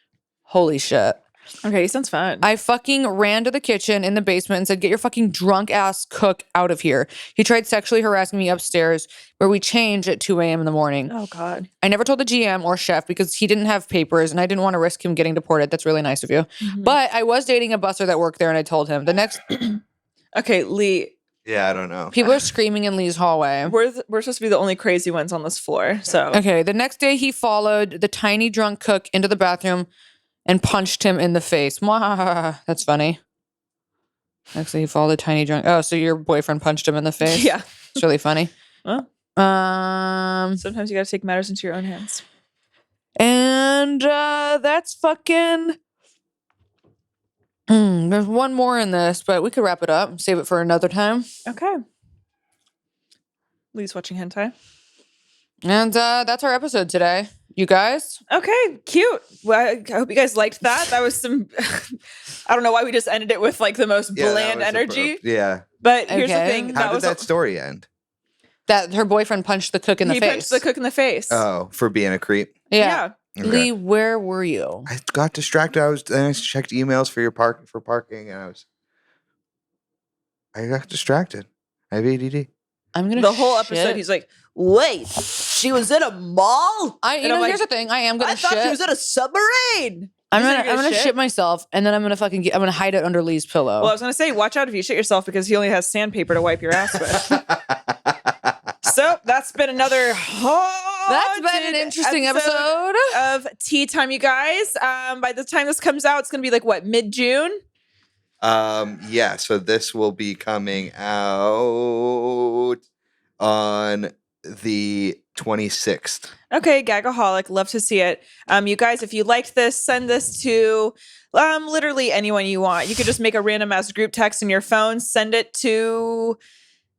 Holy shit. Okay, sounds fun. I fucking ran to the kitchen in the basement and said, get your fucking drunk ass cook out of here. He tried sexually harassing me upstairs where we changed at 2 a.m. in the morning. Oh, God. I never told the GM or chef because he didn't have papers and I didn't want to risk him getting deported. That's really nice of you. But I was dating a busser that worked there and I told him. The next... Okay, Lee. Yeah, I don't know. People are screaming in Lee's hallway. We're supposed to be the only crazy ones on this floor, so. Okay, the next day he followed the tiny drunk cook into the bathroom and punched him in the face. Mwah. That's funny. Actually, he followed the tiny drunk. Oh, so your boyfriend punched him in the face? Yeah. It's really funny. Well, sometimes you gotta take matters into your own hands. And that's fucking... there's one more in this, but we could wrap it up. Save it for another time. Okay. Lee's watching hentai. And that's our episode today. You guys? Okay, cute. Well, I hope you guys liked that. That was some... I don't know why we just ended it with like the most bland energy. Yeah. But here's the Okay. thing. How did that story end? That her boyfriend punched the cook in the face. He punched the cook in the face. Oh, for being a creep. Yeah. Okay. Lee, where were you? I got distracted. I checked emails for parking, and I got distracted. I have ADD. I'm gonna The whole shit. episode, he's like, Wait, she was in a mall? You know, here's the thing. I am gonna I thought shit. she was in a submarine. I'm You said gonna you're gonna shit myself, and then I'm gonna I'm gonna hide it under Lee's pillow. well, I was going to say, watch out if you shit yourself because he only has sandpaper to wipe your ass with. So that's been another That's been an interesting episode of Tea Time, you guys. By the time this comes out, it's going to be like what, mid-June? Yeah. So this will be coming out on the 26th. Okay, Gagaholic, love to see it. You guys, if you liked this, send this to literally anyone you want. You could just make a random ass group text in your phone, send it to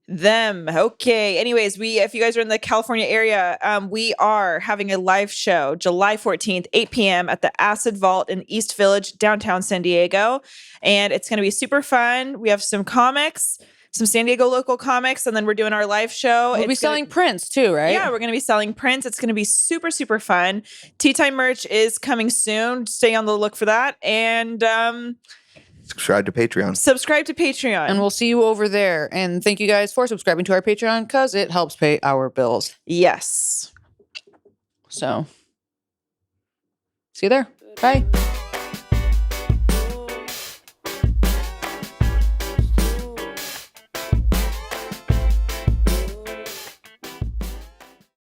them. Okay. Anyways, if you guys are in the California area, we are having a live show July 14th, 8 p.m. at the Acid Vault in East Village, downtown San Diego. And it's going to be super fun. We have some comics, some San Diego local comics, and then we're doing our live show. we'll be selling prints too, right? Yeah, we're going to be selling prints. It's going to be super, super fun. Tea Time merch is coming soon. Stay on the look for that. And Subscribe to Patreon. subscribe to Patreon. And we'll see you over there. And thank you guys for subscribing to our Patreon because it helps pay our bills. yes. So, see you there. Bye.